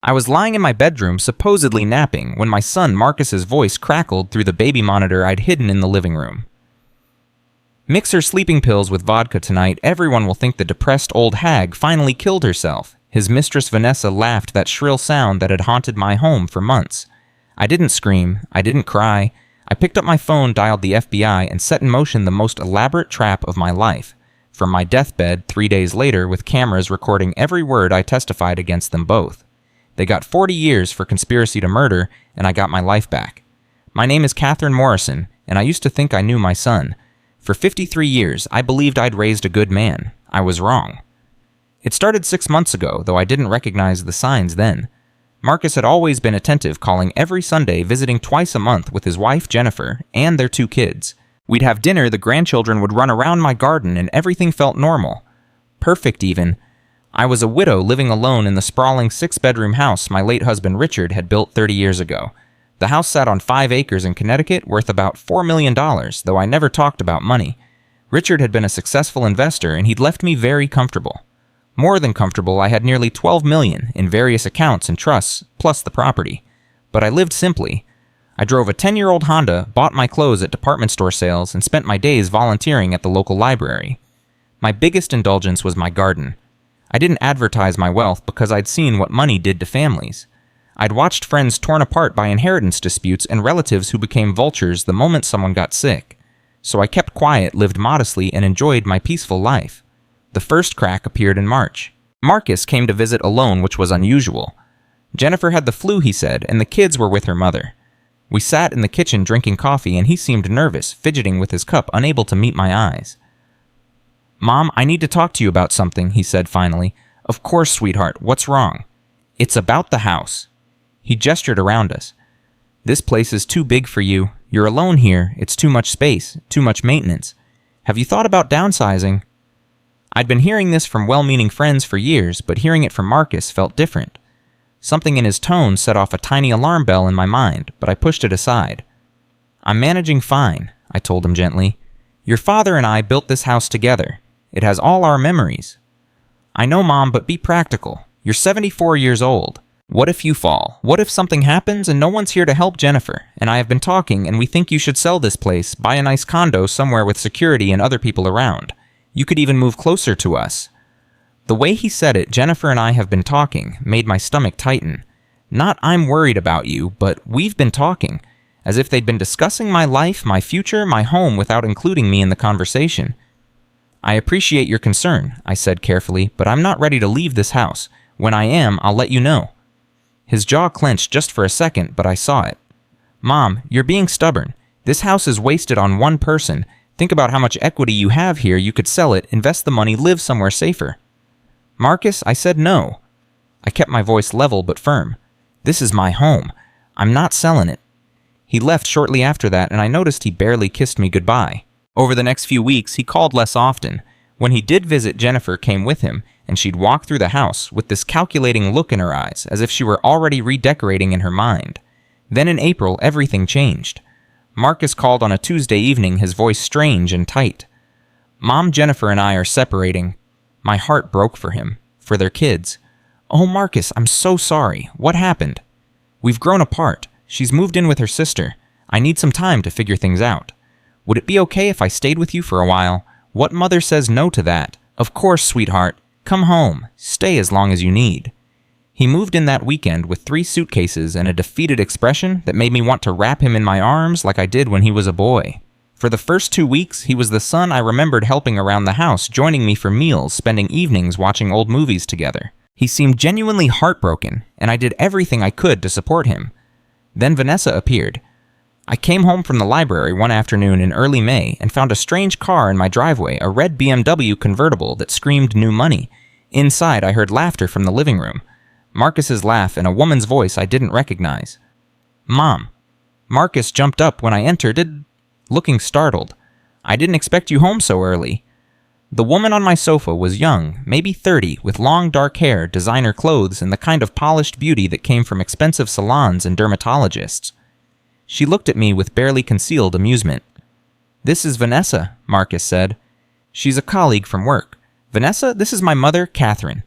I was lying in my bedroom, supposedly napping, when my son Marcus's voice crackled through the baby monitor I'd hidden in the living room. "Mix her sleeping pills with vodka tonight. Everyone will think the depressed old hag finally killed herself." His mistress Vanessa laughed, that shrill sound that had haunted my home for months. I didn't scream. I didn't cry. I picked up my phone, dialed the FBI, and set in motion the most elaborate trap of my life. From my deathbed 3 days later, with cameras recording every word I testified against them both. They got 40 years for conspiracy to murder, and I got my life back. My name is Catherine Morrison, and I used to think I knew my son. For 53 years, I believed I'd raised a good man. I was wrong. It started 6 months ago, though I didn't recognize the signs then. Marcus had always been attentive, calling every Sunday, visiting twice a month with his wife Jennifer and their 2 kids. We'd have dinner, the grandchildren would run around my garden, and everything felt normal. Perfect, even. I was a widow living alone in the sprawling 6-bedroom house my late husband Richard had built 30 years ago. The house sat on 5 acres in Connecticut, worth about $4 million, though I never talked about money. Richard had been a successful investor, and he'd left me very comfortable. More than comfortable, I had nearly $12 million in various accounts and trusts, plus the property. But I lived simply. I drove a 10-year-old Honda, bought my clothes at department store sales, and spent my days volunteering at the local library. My biggest indulgence was my garden. I didn't advertise my wealth because I'd seen what money did to families. I'd watched friends torn apart by inheritance disputes and relatives who became vultures the moment someone got sick. So I kept quiet, lived modestly, and enjoyed my peaceful life. The first crack appeared in March. Marcus came to visit alone, which was unusual. Jennifer had the flu, he said, and the kids were with her mother. We sat in the kitchen drinking coffee, and he seemed nervous, fidgeting with his cup, unable to meet my eyes. "Mom, I need to talk to you about something," he said finally. "Of course, sweetheart. What's wrong?" "It's about the house." He gestured around us. "This place is too big for you. You're alone here. It's too much space, too much maintenance. Have you thought about downsizing?" I'd been hearing this from well-meaning friends for years, but hearing it from Marcus felt different. Something in his tone set off a tiny alarm bell in my mind, but I pushed it aside. "I'm managing fine," I told him gently. "Your father and I built this house together. It has all our memories." "I know, Mom, but be practical. You're 74 years old. What if you fall? What if something happens and no one's here to help Jennifer? And I have been talking, and we think you should sell this place, buy a nice condo somewhere with security and other people around. You could even move closer to us." The way he said it, "Jennifer and I have been talking," made my stomach tighten. Not "I'm worried about you," but "we've been talking," as if they'd been discussing my life, my future, my home without including me in the conversation. "I appreciate your concern," I said carefully, "but I'm not ready to leave this house. When I am, I'll let you know." His jaw clenched just for a second, but I saw it. "Mom, you're being stubborn. This house is wasted on one person. Think about how much equity you have here. You could sell it, invest the money, live somewhere safer." "Marcus," I said no. I kept my voice level but firm. "This is my home. I'm not selling it." He left shortly after that, and I noticed he barely kissed me goodbye. Over the next few weeks, he called less often. When he did visit, Jennifer came with him, and she'd walk through the house with this calculating look in her eyes, as if she were already redecorating in her mind. Then in April, everything changed. Marcus called on a Tuesday evening, his voice strange and tight. "Mom, Jennifer, and I are separating." My heart broke for him, for their kids. "Oh, Marcus, I'm so sorry. What happened?" "We've grown apart. She's moved in with her sister. I need some time to figure things out. Would it be okay if I stayed with you for a while? What mother says no to that?" "Of course, sweetheart. Come home. Stay as long as you need." He moved in that weekend with 3 suitcases and a defeated expression that made me want to wrap him in my arms like I did when he was a boy. For the first 2 weeks, he was the son I remembered helping around the house, joining me for meals, spending evenings watching old movies together. He seemed genuinely heartbroken, and I did everything I could to support him. Then Vanessa appeared. I came home from the library one afternoon in early May and found a strange car in my driveway, a red BMW convertible that screamed new money. Inside, I heard laughter from the living room. Marcus's laugh and a woman's voice I didn't recognize. "Mom." Marcus jumped up when I entered, looking startled. "I didn't expect you home so early." The woman on my sofa was young, maybe 30, with long dark hair, designer clothes, and the kind of polished beauty that came from expensive salons and dermatologists. She looked at me with barely concealed amusement. "This is Vanessa," Marcus said. "She's a colleague from work. Vanessa, this is my mother, Catherine."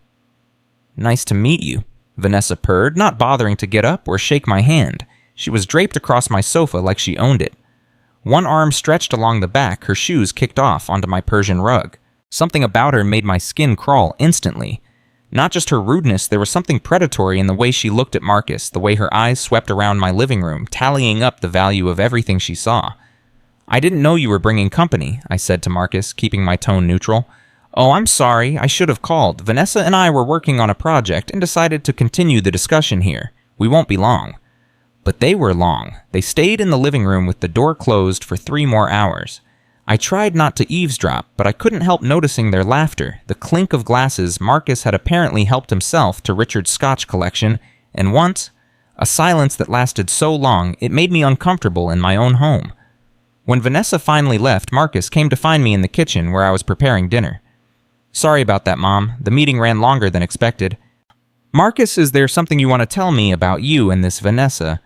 "Nice to meet you." Vanessa purred, not bothering to get up or shake my hand. She was draped across my sofa like she owned it. One arm stretched along the back, her shoes kicked off onto my Persian rug. Something about her made my skin crawl instantly. Not just her rudeness, there was something predatory in the way she looked at Marcus, the way her eyes swept around my living room, tallying up the value of everything she saw. "I didn't know you were bringing company," I said to Marcus, keeping my tone neutral. "Oh, I'm sorry, I should have called. Vanessa and I were working on a project and decided to continue the discussion here. We won't be long." But they were long. They stayed in the living room with the door closed for 3 more hours. I tried not to eavesdrop, but I couldn't help noticing their laughter, the clink of glasses. Marcus had apparently helped himself to Richard's Scotch collection, and once, a silence that lasted so long it made me uncomfortable in my own home. When Vanessa finally left, Marcus came to find me in the kitchen where I was preparing dinner. "Sorry about that, Mom. The meeting ran longer than expected." "Marcus, is there something you want to tell me about you and this Vanessa?"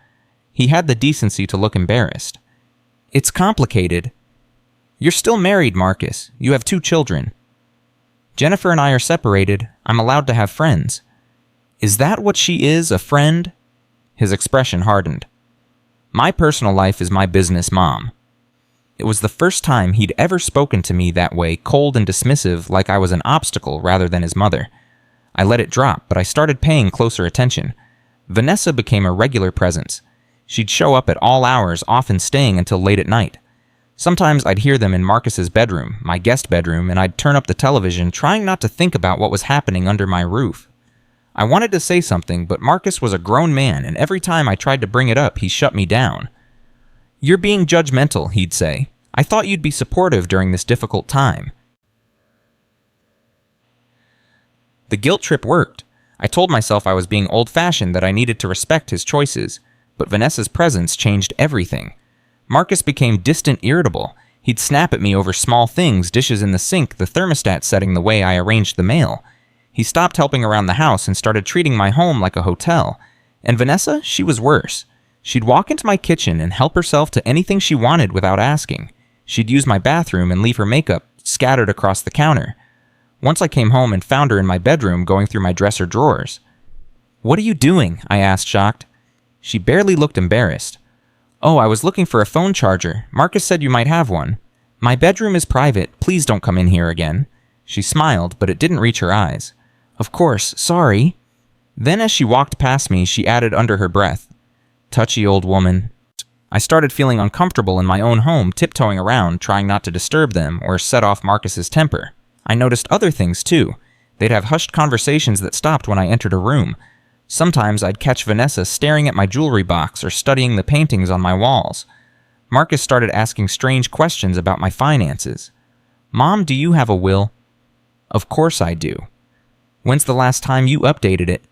He had the decency to look embarrassed. "It's complicated." "You're still married, Marcus. You have 2 children." "Jennifer and I are separated. I'm allowed to have friends." "Is that what she is, a friend?" His expression hardened. "My personal life is my business, Mom." It was the first time he'd ever spoken to me that way, cold and dismissive, like I was an obstacle rather than his mother. I let it drop, but I started paying closer attention. Vanessa became a regular presence. She'd show up at all hours, often staying until late at night. Sometimes I'd hear them in Marcus's bedroom, my guest bedroom, and I'd turn up the television, trying not to think about what was happening under my roof. I wanted to say something, but Marcus was a grown man, and every time I tried to bring it up, he shut me down. "You're being judgmental," he'd say. "I thought you'd be supportive during this difficult time." The guilt trip worked. I told myself I was being old-fashioned, that I needed to respect his choices. But Vanessa's presence changed everything. Marcus became distant, irritable. He'd snap at me over small things, dishes in the sink, the thermostat setting the way I arranged the mail. He stopped helping around the house and started treating my home like a hotel. And Vanessa, she was worse. She'd walk into my kitchen and help herself to anything she wanted without asking. She'd use my bathroom and leave her makeup scattered across the counter. Once I came home and found her in my bedroom going through my dresser drawers. "What are you doing?" I asked, shocked. She barely looked embarrassed. "Oh, I was looking for a phone charger. Marcus said you might have one. My bedroom is private. Please don't come in here again." She smiled, but it didn't reach her eyes. "Of course, sorry." Then as she walked past me, she added under her breath, "Touchy old woman." I started feeling uncomfortable in my own home, tiptoeing around, trying not to disturb them or set off Marcus's temper. I noticed other things too. They'd have hushed conversations that stopped when I entered a room. Sometimes I'd catch Vanessa staring at my jewelry box or studying the paintings on my walls. Marcus started asking strange questions about my finances. "Mom, do you have a will?" "Of course I do." "When's the last time you updated it?"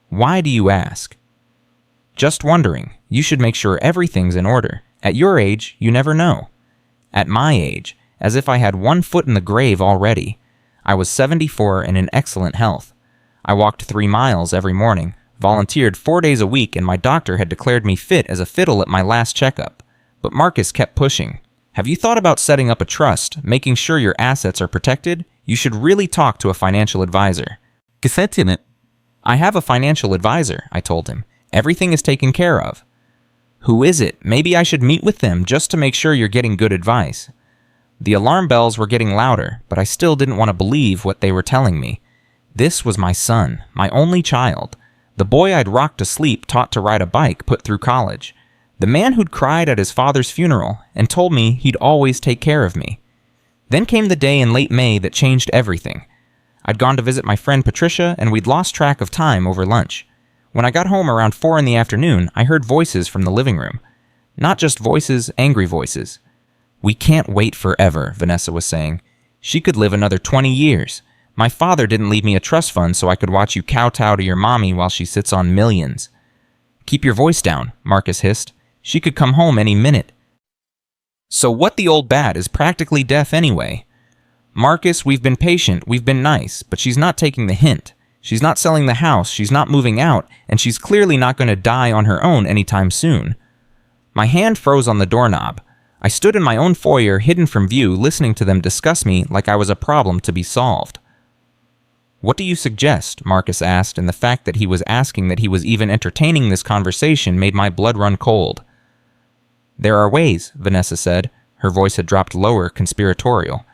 "Why do you ask?" "Just wondering. You should make sure everything's in order. At your age, you never know." At my age, as if I had 1 foot in the grave already. I was 74 and in excellent health. I walked 3 miles every morning, volunteered 4 days a week, and my doctor had declared me fit as a fiddle at my last checkup. But Marcus kept pushing. "Have you thought about setting up a trust, making sure your assets are protected? You should really talk to a financial advisor." "I have a financial advisor," I told him. "Everything is taken care of." "Who is it? Maybe I should meet with them just to make sure you're getting good advice." The alarm bells were getting louder, but I still didn't want to believe what they were telling me. This was my son, my only child. The boy I'd rocked to sleep, taught to ride a bike, put through college. The man who'd cried at his father's funeral and told me he'd always take care of me. Then came the day in late May that changed everything. I'd gone to visit my friend Patricia, and we'd lost track of time over lunch. When I got home around 4 in the afternoon, I heard voices from the living room. Not just voices, angry voices. "We can't wait forever," Vanessa was saying. "She could live another 20 years. My father didn't leave me a trust fund so I could watch you kowtow to your mommy while she sits on millions." "Keep your voice down," Marcus hissed. "She could come home any minute." So what the old bat is practically deaf anyway. "Marcus, we've been patient, we've been nice, but she's not taking the hint. She's not selling the house, she's not moving out, and she's clearly not going to die on her own anytime soon." My hand froze on the doorknob. I stood in my own foyer, hidden from view, listening to them discuss me like I was a problem to be solved. "What do you suggest?" Marcus asked, and the fact that he was asking that he was even entertaining this conversation made my blood run cold. "There are ways," Vanessa said. Her voice had dropped lower, conspiratorial.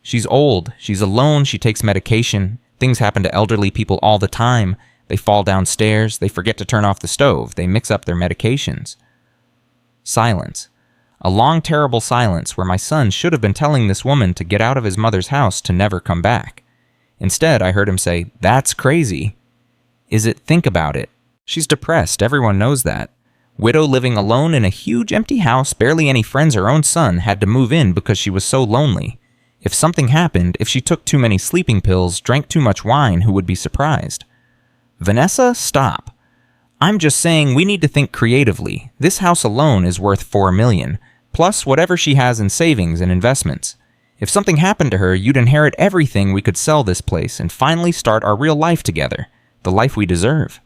"She's old. She's alone. She takes medication. Things happen to elderly people all the time. They fall downstairs. They forget to turn off the stove. They mix up their medications." Silence. A long, terrible silence where my son should have been telling this woman to get out of his mother's house to never come back. Instead, I heard him say, "That's crazy." "Is it? Think about it. She's depressed. Everyone knows that. Widow living alone in a huge empty house, barely any friends. Her own son had to move in because she was so lonely. If something happened, if she took too many sleeping pills, drank too much wine, who would be surprised?" "Vanessa, stop. I'm just saying we need to think creatively. This house alone is worth $4 million, plus whatever she has in savings and investments. If something happened to her, you'd inherit everything. We could sell this place and finally start our real life together, the life we deserve."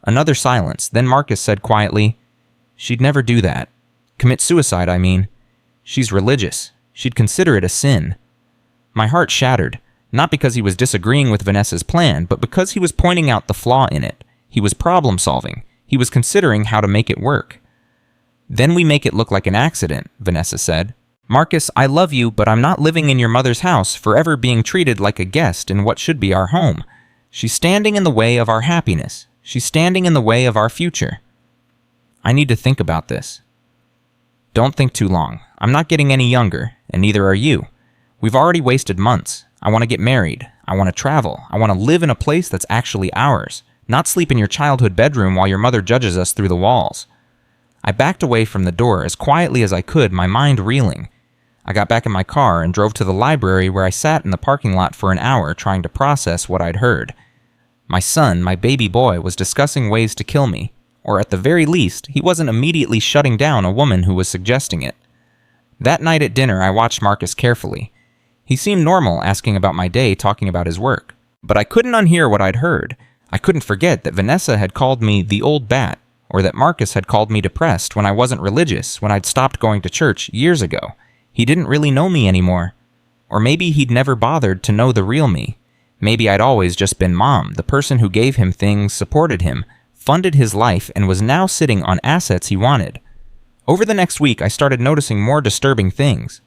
Another silence. Then Marcus said quietly, "She'd never do that. Commit suicide, I mean. She's religious. She'd consider it a sin." My heart shattered, not because he was disagreeing with Vanessa's plan, but because he was pointing out the flaw in it. He was problem solving. He was considering how to make it work. "Then we make it look like an accident," Vanessa said. "Marcus, I love you, but I'm not living in your mother's house, forever being treated like a guest in what should be our home. She's standing in the way of our happiness. She's standing in the way of our future. I need to think about this." "Don't think too long. I'm not getting any younger, and neither are you. We've already wasted months. I want to get married. I want to travel. I want to live in a place that's actually ours, not sleep in your childhood bedroom while your mother judges us through the walls." I backed away from the door as quietly as I could, my mind reeling. I got back in my car and drove to the library, where I sat in the parking lot for an hour trying to process what I'd heard. My son, my baby boy, was discussing ways to kill me, or at the very least, he wasn't immediately shutting down a woman who was suggesting it. That night at dinner, I watched Marcus carefully. He seemed normal, asking about my day, talking about his work. But I couldn't unhear what I'd heard. I couldn't forget that Vanessa had called me the old bat, or that Marcus had called me depressed when I wasn't religious, when I'd stopped going to church years ago. He didn't really know me anymore. Or maybe he'd never bothered to know the real me. Maybe I'd always just been Mom, the person who gave him things, supported him, funded his life, and was now sitting on assets he wanted. Over the next week, I started noticing more disturbing things.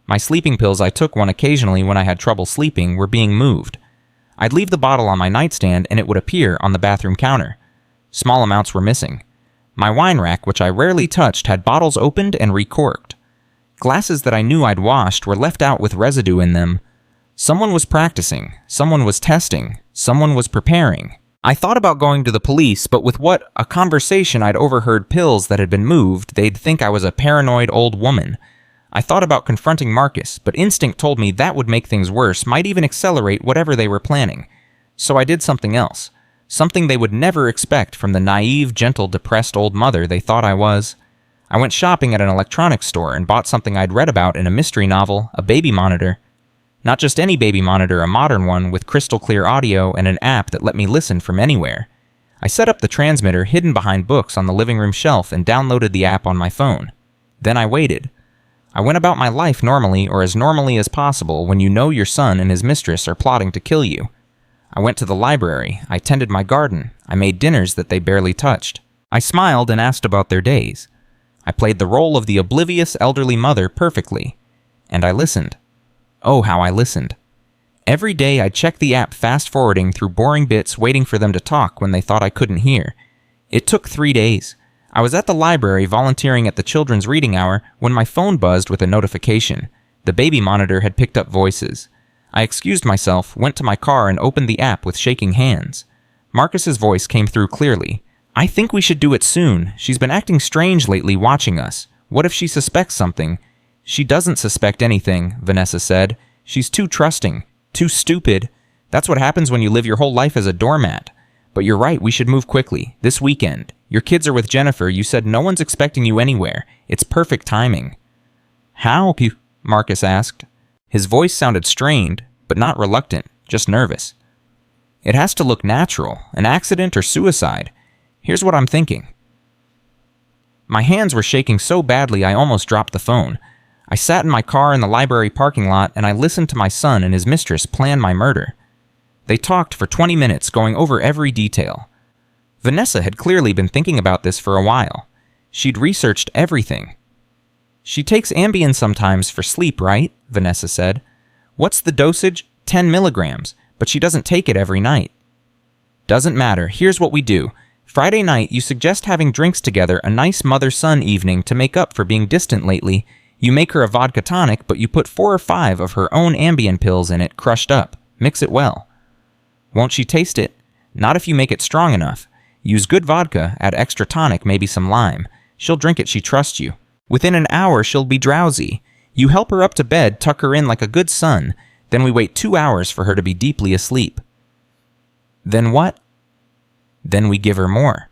My sleeping pills I took one occasionally when I had trouble sleeping were being moved. I'd leave the bottle on my nightstand and it would appear on the bathroom counter. Small amounts were missing. My wine rack, which I rarely touched, had bottles opened and recorked. Glasses that I knew I'd washed were left out with residue in them. Someone was practicing. Someone was testing. Someone was preparing. I thought about going to the police, but with a conversation I'd overheard pills that had been moved, they'd think I was a paranoid old woman. I thought about confronting Marcus, but instinct told me that would make things worse, might even accelerate whatever they were planning. So I did something else. Something they would never expect from the naive, gentle, depressed old mother they thought I was. I went shopping at an electronics store and bought something I'd read about in a mystery novel, a baby monitor. Not just any baby monitor, a modern one with crystal clear audio and an app that let me listen from anywhere. I set up the transmitter hidden behind books on the living room shelf and downloaded the app on my phone. Then I waited. I went about my life normally, or as normally as possible, when you know your son and his mistress are plotting to kill you. I went to the library. I tended my garden. I made dinners that they barely touched. I smiled and asked about their days. I played the role of the oblivious elderly mother perfectly. And I listened. Oh, how I listened. Every day I'd check the app fast-forwarding through boring bits, waiting for them to talk when they thought I couldn't hear. It took 3 days. I was at the library volunteering at the children's reading hour when my phone buzzed with a notification. The baby monitor had picked up voices. I excused myself, went to my car, and opened the app with shaking hands. Marcus's voice came through clearly. "I think we should do it soon. She's been acting strange lately, watching us. What if she suspects something?" "She doesn't suspect anything," Vanessa said. "She's too trusting, too stupid. That's what happens when you live your whole life as a doormat. But you're right, we should move quickly. This weekend. Your kids are with Jennifer. You said no one's expecting you anywhere. It's perfect timing." "How?" Marcus asked. His voice sounded strained, but not reluctant, just nervous. "It has to look natural, an accident or suicide. Here's what I'm thinking." My hands were shaking so badly I almost dropped the phone. I sat in my car in the library parking lot and I listened to my son and his mistress plan my murder. They talked for 20 minutes, going over every detail. Vanessa had clearly been thinking about this for a while. She'd researched everything. "She takes Ambien sometimes for sleep, right?" Vanessa said. "What's the dosage? 10 milligrams, but she doesn't take it every night." "Doesn't matter. Here's what we do. Friday night, you suggest having drinks together, a nice mother-son evening to make up for being distant lately. You make her a vodka tonic, but you put 4 or 5 of her own Ambien pills in it, crushed up. Mix it well." "Won't she taste it?" "Not if you make it strong enough. Use good vodka, add extra tonic, maybe some lime. She'll drink it, she trusts you. Within an hour, she'll be drowsy. You help her up to bed, tuck her in like a good son. Then we wait 2 hours for her to be deeply asleep." "Then what?" "Then we give her more.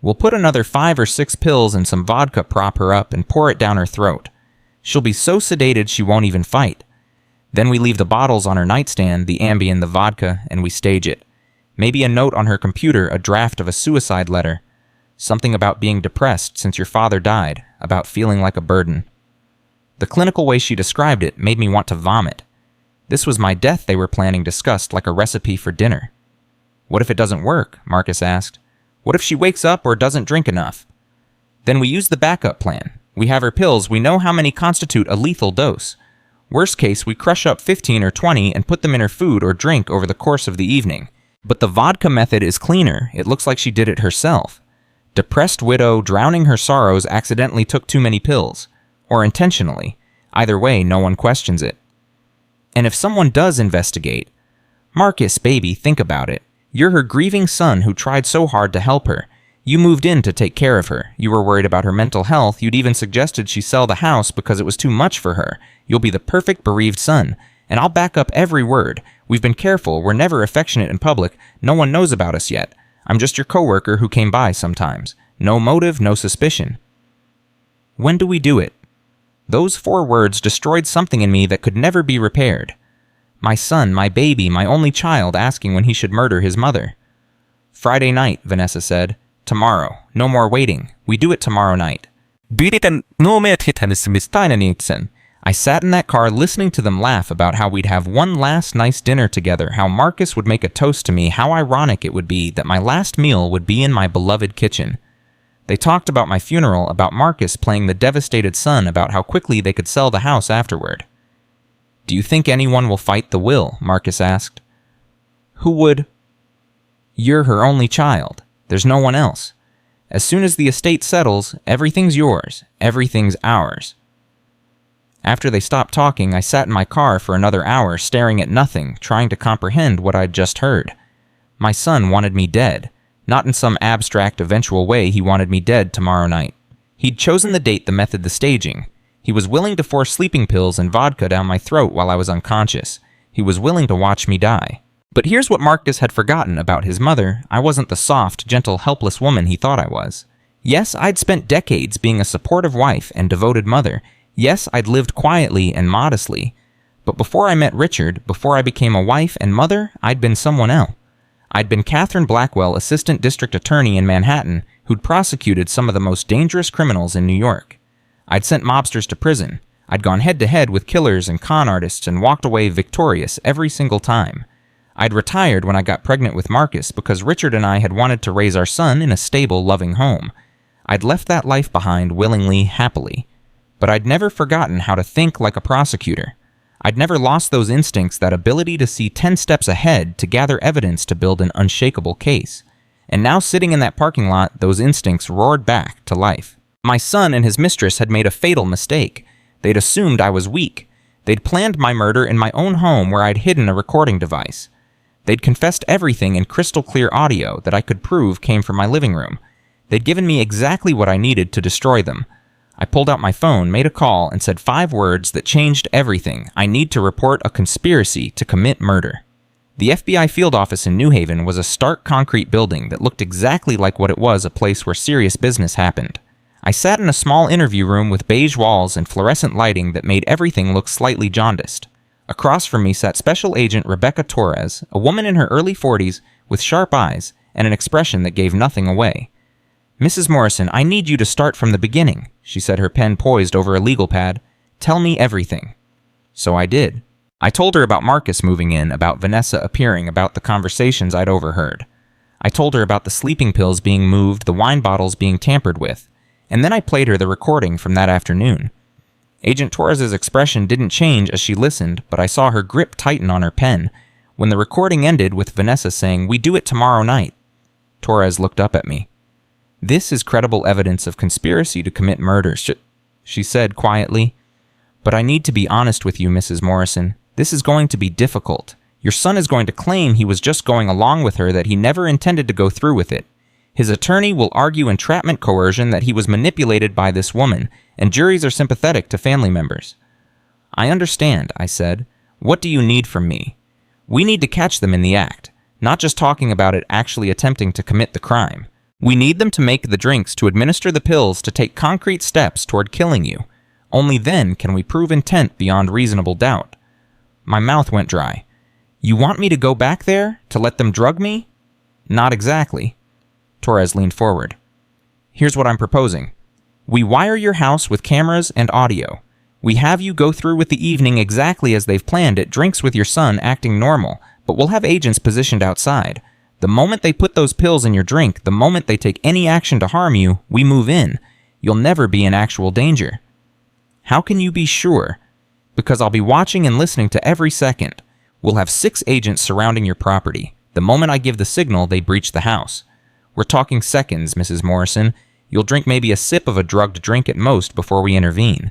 We'll put another 5 or 6 pills and some vodka, prop her up, and pour it down her throat. She'll be so sedated she won't even fight. Then we leave the bottles on her nightstand, the Ambien, the vodka, and we stage it. Maybe a note on her computer, a draft of a suicide letter. Something about being depressed since your father died, about feeling like a burden." The clinical way she described it made me want to vomit. This was my death they were planning, discussed like a recipe for dinner. "What if it doesn't work?" Marcus asked. "What if she wakes up or doesn't drink enough?" "Then we use the backup plan. We have her pills, we know how many constitute a lethal dose. Worst case, we crush up 15 or 20 and put them in her food or drink over the course of the evening. But the vodka method is cleaner. It looks like she did it herself. Depressed widow, drowning her sorrows, accidentally took too many pills. Or intentionally. Either way, no one questions it. And if someone does investigate, Marcus, baby, think about it. You're her grieving son who tried so hard to help her. You moved in to take care of her. You were worried about her mental health. You'd even suggested she sell the house because it was too much for her. You'll be the perfect bereaved son. And I'll back up every word. We've been careful. We're never affectionate in public. No one knows about us yet. I'm just your coworker who came by sometimes. No motive, no suspicion." "When do we do it?" Those 4 words destroyed something in me that could never be repaired. My son, my baby, my only child asking when he should murder his mother. "Friday night," Vanessa said. "Tomorrow. No more waiting. We do it tomorrow night." I sat in that car listening to them laugh about how we'd have one last nice dinner together, how Marcus would make a toast to me, how ironic it would be that my last meal would be in my beloved kitchen. They talked about my funeral, about Marcus playing the devastated son, about how quickly they could sell the house afterward. "Do you think anyone will fight the will?" Marcus asked. "Who would?" "You're her only child. There's no one else. As soon as the estate settles, everything's yours. Everything's ours." After they stopped talking, I sat in my car for another hour, staring at nothing, trying to comprehend what I'd just heard. My son wanted me dead. Not in some abstract, eventual way, he wanted me dead tomorrow night. He'd chosen the date, the method, the staging. He was willing to force sleeping pills and vodka down my throat while I was unconscious. He was willing to watch me die. But here's what Marcus had forgotten about his mother. I wasn't the soft, gentle, helpless woman he thought I was. Yes, I'd spent decades being a supportive wife and devoted mother. Yes, I'd lived quietly and modestly. But before I met Richard, before I became a wife and mother, I'd been someone else. I'd been Catherine Blackwell, assistant district attorney in Manhattan, who'd prosecuted some of the most dangerous criminals in New York. I'd sent mobsters to prison. I'd gone head-to-head with killers and con artists and walked away victorious every single time. I'd retired when I got pregnant with Marcus because Richard and I had wanted to raise our son in a stable, loving home. I'd left that life behind willingly, happily. But I'd never forgotten how to think like a prosecutor. I'd never lost those instincts, that ability to see 10 steps ahead, to gather evidence to build an unshakable case. And now sitting in that parking lot, those instincts roared back to life. My son and his mistress had made a fatal mistake. They'd assumed I was weak. They'd planned my murder in my own home where I'd hidden a recording device. They'd confessed everything in crystal clear audio that I could prove came from my living room. They'd given me exactly what I needed to destroy them. I pulled out my phone, made a call, and said 5 words that changed everything. I need to report a conspiracy to commit murder. The FBI field office in New Haven was a stark concrete building that looked exactly like what it was, a place where serious business happened. I sat in a small interview room with beige walls and fluorescent lighting that made everything look slightly jaundiced. Across from me sat Special Agent Rebecca Torres, a woman in her early 40s with sharp eyes and an expression that gave nothing away. "Mrs. Morrison, I need you to start from the beginning," she said, her pen poised over a legal pad. "Tell me everything." So I did. I told her about Marcus moving in, about Vanessa appearing, about the conversations I'd overheard. I told her about the sleeping pills being moved, the wine bottles being tampered with, and then I played her the recording from that afternoon. Agent Torres's expression didn't change as she listened, but I saw her grip tighten on her pen when the recording ended with Vanessa saying, "We do it tomorrow night." Torres looked up at me. "This is credible evidence of conspiracy to commit murder," she said quietly. "But I need to be honest with you, Mrs. Morrison. This is going to be difficult. Your son is going to claim he was just going along with her, that he never intended to go through with it. His attorney will argue entrapment coercion, that he was manipulated by this woman, and juries are sympathetic to family members." "I understand," I said. "What do you need from me?" "We need to catch them in the act, not just talking about it, actually attempting to commit the crime. We need them to make the drinks, to administer the pills, to take concrete steps toward killing you. Only then can we prove intent beyond reasonable doubt." My mouth went dry. "You want me to go back there? To let them drug me?" "Not exactly." Torres leaned forward. "Here's what I'm proposing. We wire your house with cameras and audio. We have you go through with the evening exactly as they've planned it, drinks with your son, acting normal, but we'll have agents positioned outside. The moment they put those pills in your drink, the moment they take any action to harm you, we move in. You'll never be in actual danger." "How can you be sure?" "Because I'll be watching and listening to every second. We'll have 6 agents surrounding your property. The moment I give the signal, they breach the house. We're talking seconds, Mrs. Morrison. You'll drink maybe a sip of a drugged drink at most before we intervene."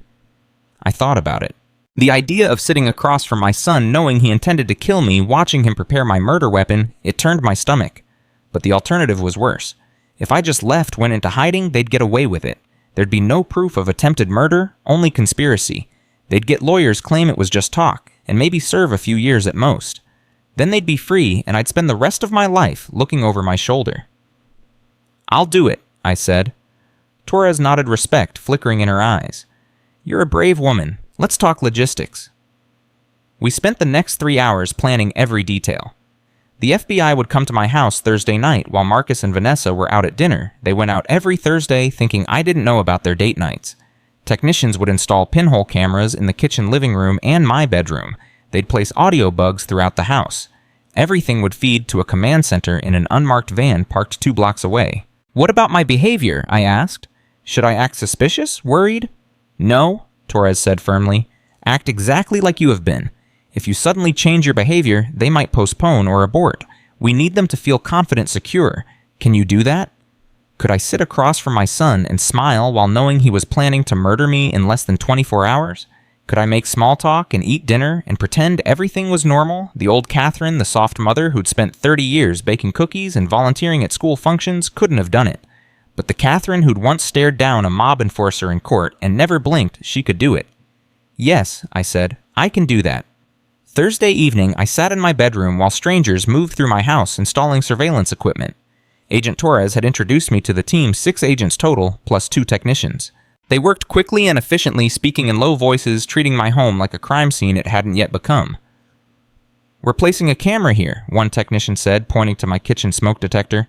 I thought about it. The idea of sitting across from my son, knowing he intended to kill me, watching him prepare my murder weapon, it turned my stomach. But the alternative was worse. If I just left, went into hiding, they'd get away with it. There'd be no proof of attempted murder, only conspiracy. They'd get lawyers claim it was just talk, and maybe serve a few years at most. Then they'd be free, and I'd spend the rest of my life looking over my shoulder. "I'll do it," I said. Torres nodded respect, flickering in her eyes. "You're a brave woman. Let's talk logistics." We spent the next 3 hours planning every detail. The FBI would come to my house Thursday night while Marcus and Vanessa were out at dinner. They went out every Thursday thinking I didn't know about their date nights. Technicians would install pinhole cameras in the kitchen living room and my bedroom. They'd place audio bugs throughout the house. Everything would feed to a command center in an unmarked van parked 2 blocks away. "What about my behavior?" I asked. "Should I act suspicious? Worried?" "No," Torres said firmly. "Act exactly like you have been. If you suddenly change your behavior, they might postpone or abort. We need them to feel confident, secure. Can you do that?" Could I sit across from my son and smile while knowing he was planning to murder me in less than 24 hours? Could I make small talk and eat dinner and pretend everything was normal? The old Catherine, the soft mother who'd spent 30 years baking cookies and volunteering at school functions, couldn't have done it. But the Catherine who'd once stared down a mob enforcer in court and never blinked, she could do it. "Yes," I said, "I can do that." Thursday evening, I sat in my bedroom while strangers moved through my house installing surveillance equipment. Agent Torres had introduced me to the team, 6 agents total, plus 2 technicians. They worked quickly and efficiently, speaking in low voices, treating my home like a crime scene it hadn't yet become. "We're placing a camera here," one technician said, pointing to my kitchen smoke detector.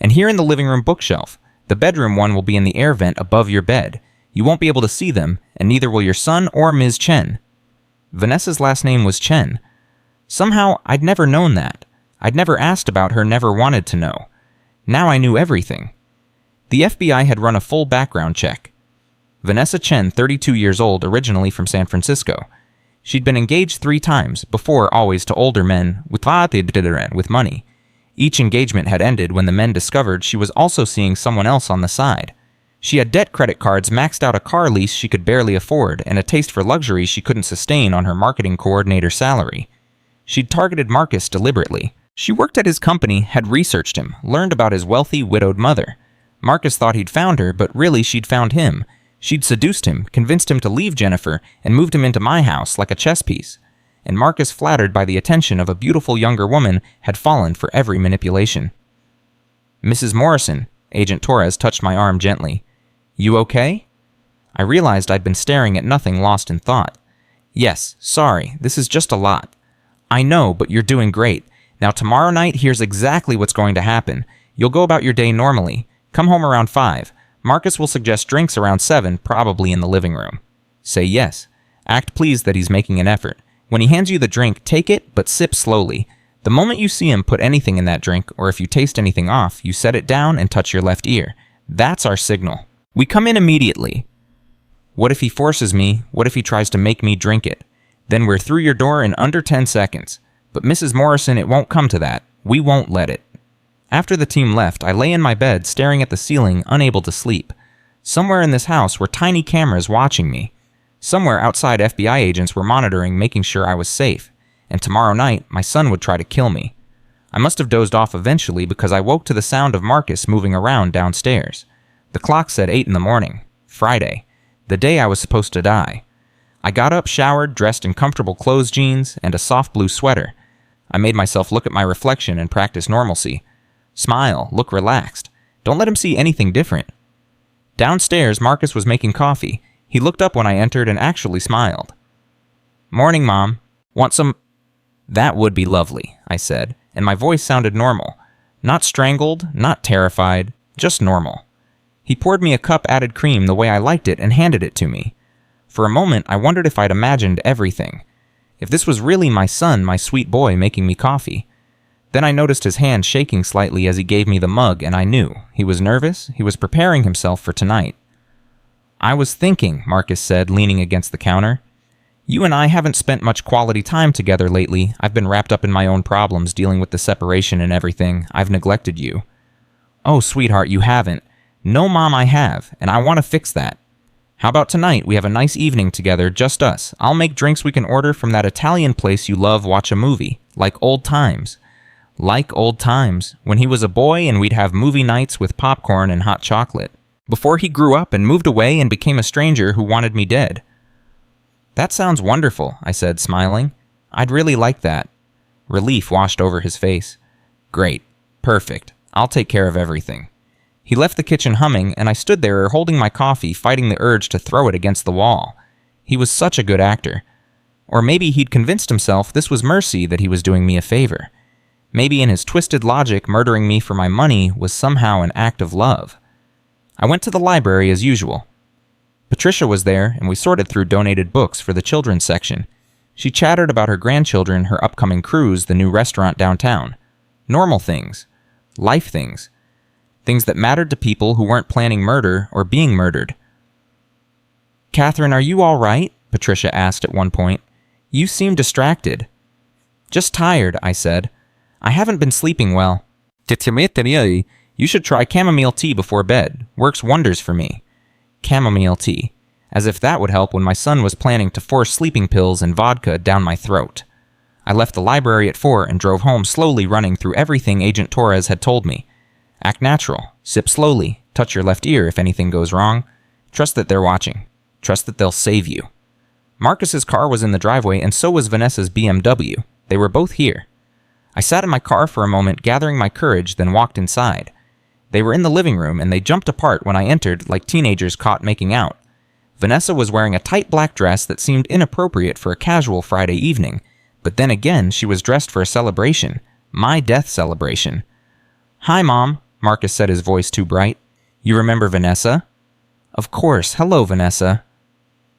"And here in the living room bookshelf. The bedroom one will be in the air vent above your bed. You won't be able to see them, and neither will your son or Ms. Chen." Vanessa's last name was Chen. Somehow, I'd never known that. I'd never asked about her, never wanted to know. Now I knew everything. The FBI had run a full background check. Vanessa Chen, 32 years old, originally from San Francisco. She'd been engaged 3 times, before always to older men with money. Each engagement had ended when the men discovered she was also seeing someone else on the side. She had debt credit cards, maxed out a car lease she could barely afford, and a taste for luxury she couldn't sustain on her marketing coordinator salary. She'd targeted Marcus deliberately. She worked at his company, had researched him, learned about his wealthy, widowed mother. Marcus thought he'd found her, but really she'd found him. She'd seduced him, convinced him to leave Jennifer, and moved him into my house like a chess piece. And Marcus, flattered by the attention of a beautiful younger woman, had fallen for every manipulation. "Mrs. Morrison," Agent Torres touched my arm gently. "You okay?" I realized I'd been staring at nothing, lost in thought. "Yes, sorry, this is just a lot." "I know, but you're doing great. Now tomorrow night, here's exactly what's going to happen. You'll go about your day normally. Come home around 5. Marcus will suggest drinks around 7, probably in the living room. Say yes. Act pleased that he's making an effort. When he hands you the drink, take it, but sip slowly. The moment you see him put anything in that drink, or if you taste anything off, you set it down and touch your left ear. That's our signal. We come in immediately. What if he forces me? What if he tries to make me drink it? Then we're through your door in under 10 seconds. But Mrs. Morrison, it won't come to that. We won't let it. After the team left, I lay in my bed staring at the ceiling, unable to sleep. Somewhere in this house were tiny cameras watching me. Somewhere outside, FBI agents were monitoring, making sure I was safe. And tomorrow night, my son would try to kill me. I must have dozed off eventually because I woke to the sound of Marcus moving around downstairs. The clock said 8 in the morning. Friday. The day I was supposed to die. I got up, showered, dressed in comfortable clothes jeans, and a soft blue sweater. I made myself look at my reflection and practice normalcy. Smile, look relaxed. Don't let him see anything different. Downstairs, Marcus was making coffee. He looked up when I entered and actually smiled. Morning, Mom. Want some? That would be lovely, I said, and my voice sounded normal. Not strangled, not terrified, just normal. He poured me a cup added cream the way I liked it and handed it to me. For a moment, I wondered if I'd imagined everything. If this was really my son, my sweet boy, making me coffee. Then I noticed his hand shaking slightly as he gave me the mug, and I knew. He was nervous. He was preparing himself for tonight. I was thinking, Marcus said, leaning against the counter. You and I haven't spent much quality time together lately. I've been wrapped up in my own problems, dealing with the separation and everything. I've neglected you. Oh, sweetheart, you haven't. No, Mom, I have, and I want to fix that. How about tonight? We have a nice evening together, just us. I'll make drinks we can order from that Italian place you love, watch a movie. Like old times. Like old times, when he was a boy and we'd have movie nights with popcorn and hot chocolate. Before he grew up and moved away and became a stranger who wanted me dead. That sounds wonderful, I said, smiling. I'd really like that. Relief washed over his face. Great. Perfect. I'll take care of everything. He left the kitchen humming, and I stood there holding my coffee, fighting the urge to throw it against the wall. He was such a good actor. Or maybe he'd convinced himself this was mercy, that he was doing me a favor. Maybe in his twisted logic, murdering me for my money was somehow an act of love. I went to the library as usual. Patricia was there, and we sorted through donated books for the children's section. She chattered about her grandchildren, her upcoming cruise, the new restaurant downtown. Normal things. Life things. Things that mattered to people who weren't planning murder or being murdered. Catherine, are you all right? Patricia asked at one point. You seem distracted. Just tired, I said. I haven't been sleeping well. You should try chamomile tea before bed. Works wonders for me. Chamomile tea. As if that would help when my son was planning to force sleeping pills and vodka down my throat. I left the library at 4 and drove home slowly, running through everything Agent Torres had told me. Act natural. Sip slowly. Touch your left ear if anything goes wrong. Trust that they're watching. Trust that they'll save you. Marcus's car was in the driveway, and so was Vanessa's BMW. They were both here. I sat in my car for a moment, gathering my courage, then walked inside. They were in the living room, and they jumped apart when I entered like teenagers caught making out. Vanessa was wearing a tight black dress that seemed inappropriate for a casual Friday evening, but then again she was dressed for a celebration. My death celebration. Hi, Mom, Marcus said, his voice too bright. You remember Vanessa? Of course. Hello, Vanessa.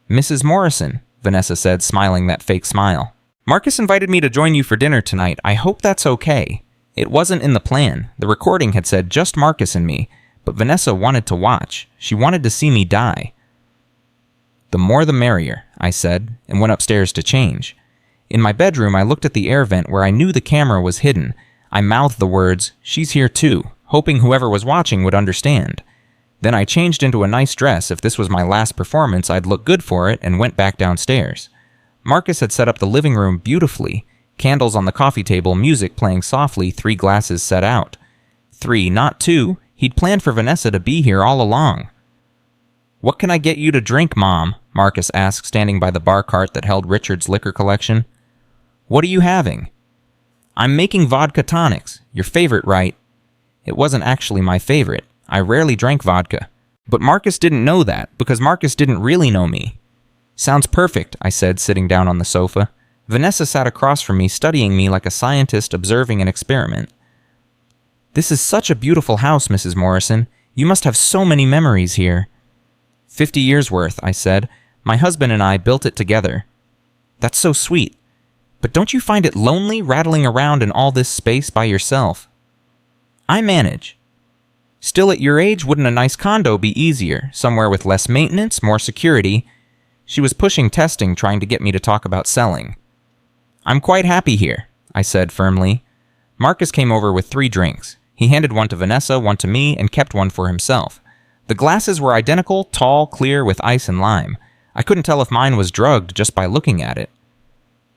Mrs. Morrison, Vanessa said, smiling that fake smile. Marcus invited me to join you for dinner tonight. I hope that's okay. It wasn't in the plan. The recording had said just Marcus and me, but Vanessa wanted to watch. She wanted to see me die. The more the merrier, I said, and went upstairs to change. In my bedroom, I looked at the air vent where I knew the camera was hidden. I mouthed the words, "She's here too," hoping whoever was watching would understand. Then I changed into a nice dress. If this was my last performance, I'd look good for it, and went back downstairs. Marcus had set up the living room beautifully. Candles on the coffee table, music playing softly, 3 glasses set out. 3, not 2. He'd planned for Vanessa to be here all along. What can I get you to drink, Mom? Marcus asked, standing by the bar cart that held Richard's liquor collection. What are you having? I'm making vodka tonics. Your favorite, right? It wasn't actually my favorite. I rarely drank vodka. But Marcus didn't know that, because Marcus didn't really know me. Sounds perfect, I said, sitting down on the sofa. Vanessa sat across from me, studying me like a scientist observing an experiment. This is such a beautiful house, Mrs. Morrison. You must have so many memories here. 50 years worth, I said. My husband and I built it together. That's so sweet. But don't you find it lonely rattling around in all this space by yourself? I manage. Still, at your age, wouldn't a nice condo be easier, somewhere with less maintenance, more security? She was pushing testing, trying to get me to talk about selling. I'm quite happy here, I said firmly. Marcus came over with 3 drinks. He handed one to Vanessa, one to me, and kept one for himself. The glasses were identical, tall, clear, with ice and lime. I couldn't tell if mine was drugged just by looking at it.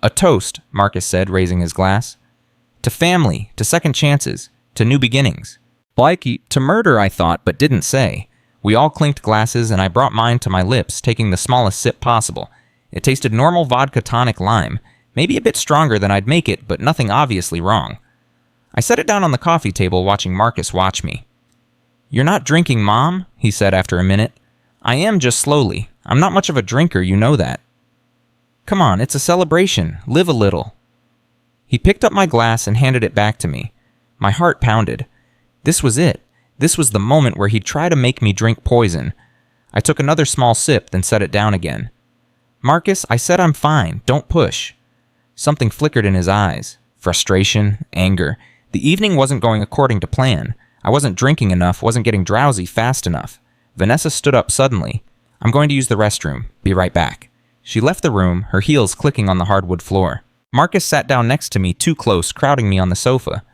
A toast, Marcus said, raising his glass. To family, to second chances, to new beginnings. Blikey, to murder, I thought, but didn't say. We all clinked glasses, and I brought mine to my lips, taking the smallest sip possible. It tasted normal vodka tonic lime, maybe a bit stronger than I'd make it, but nothing obviously wrong. I set it down on the coffee table, watching Marcus watch me. You're not drinking, Mom, he said after a minute. I am, just slowly. I'm not much of a drinker, you know that. Come on, it's a celebration. Live a little. He picked up my glass and handed it back to me. My heart pounded. This was it. This was the moment where he'd try to make me drink poison. I took another small sip, then set it down again. Marcus, I said I'm fine. Don't push. Something flickered in his eyes. Frustration, anger. The evening wasn't going according to plan. I wasn't drinking enough, wasn't getting drowsy fast enough. Vanessa stood up suddenly. I'm going to use the restroom. Be right back. She left the room, her heels clicking on the hardwood floor. Marcus sat down next to me, too close, crowding me on the sofa.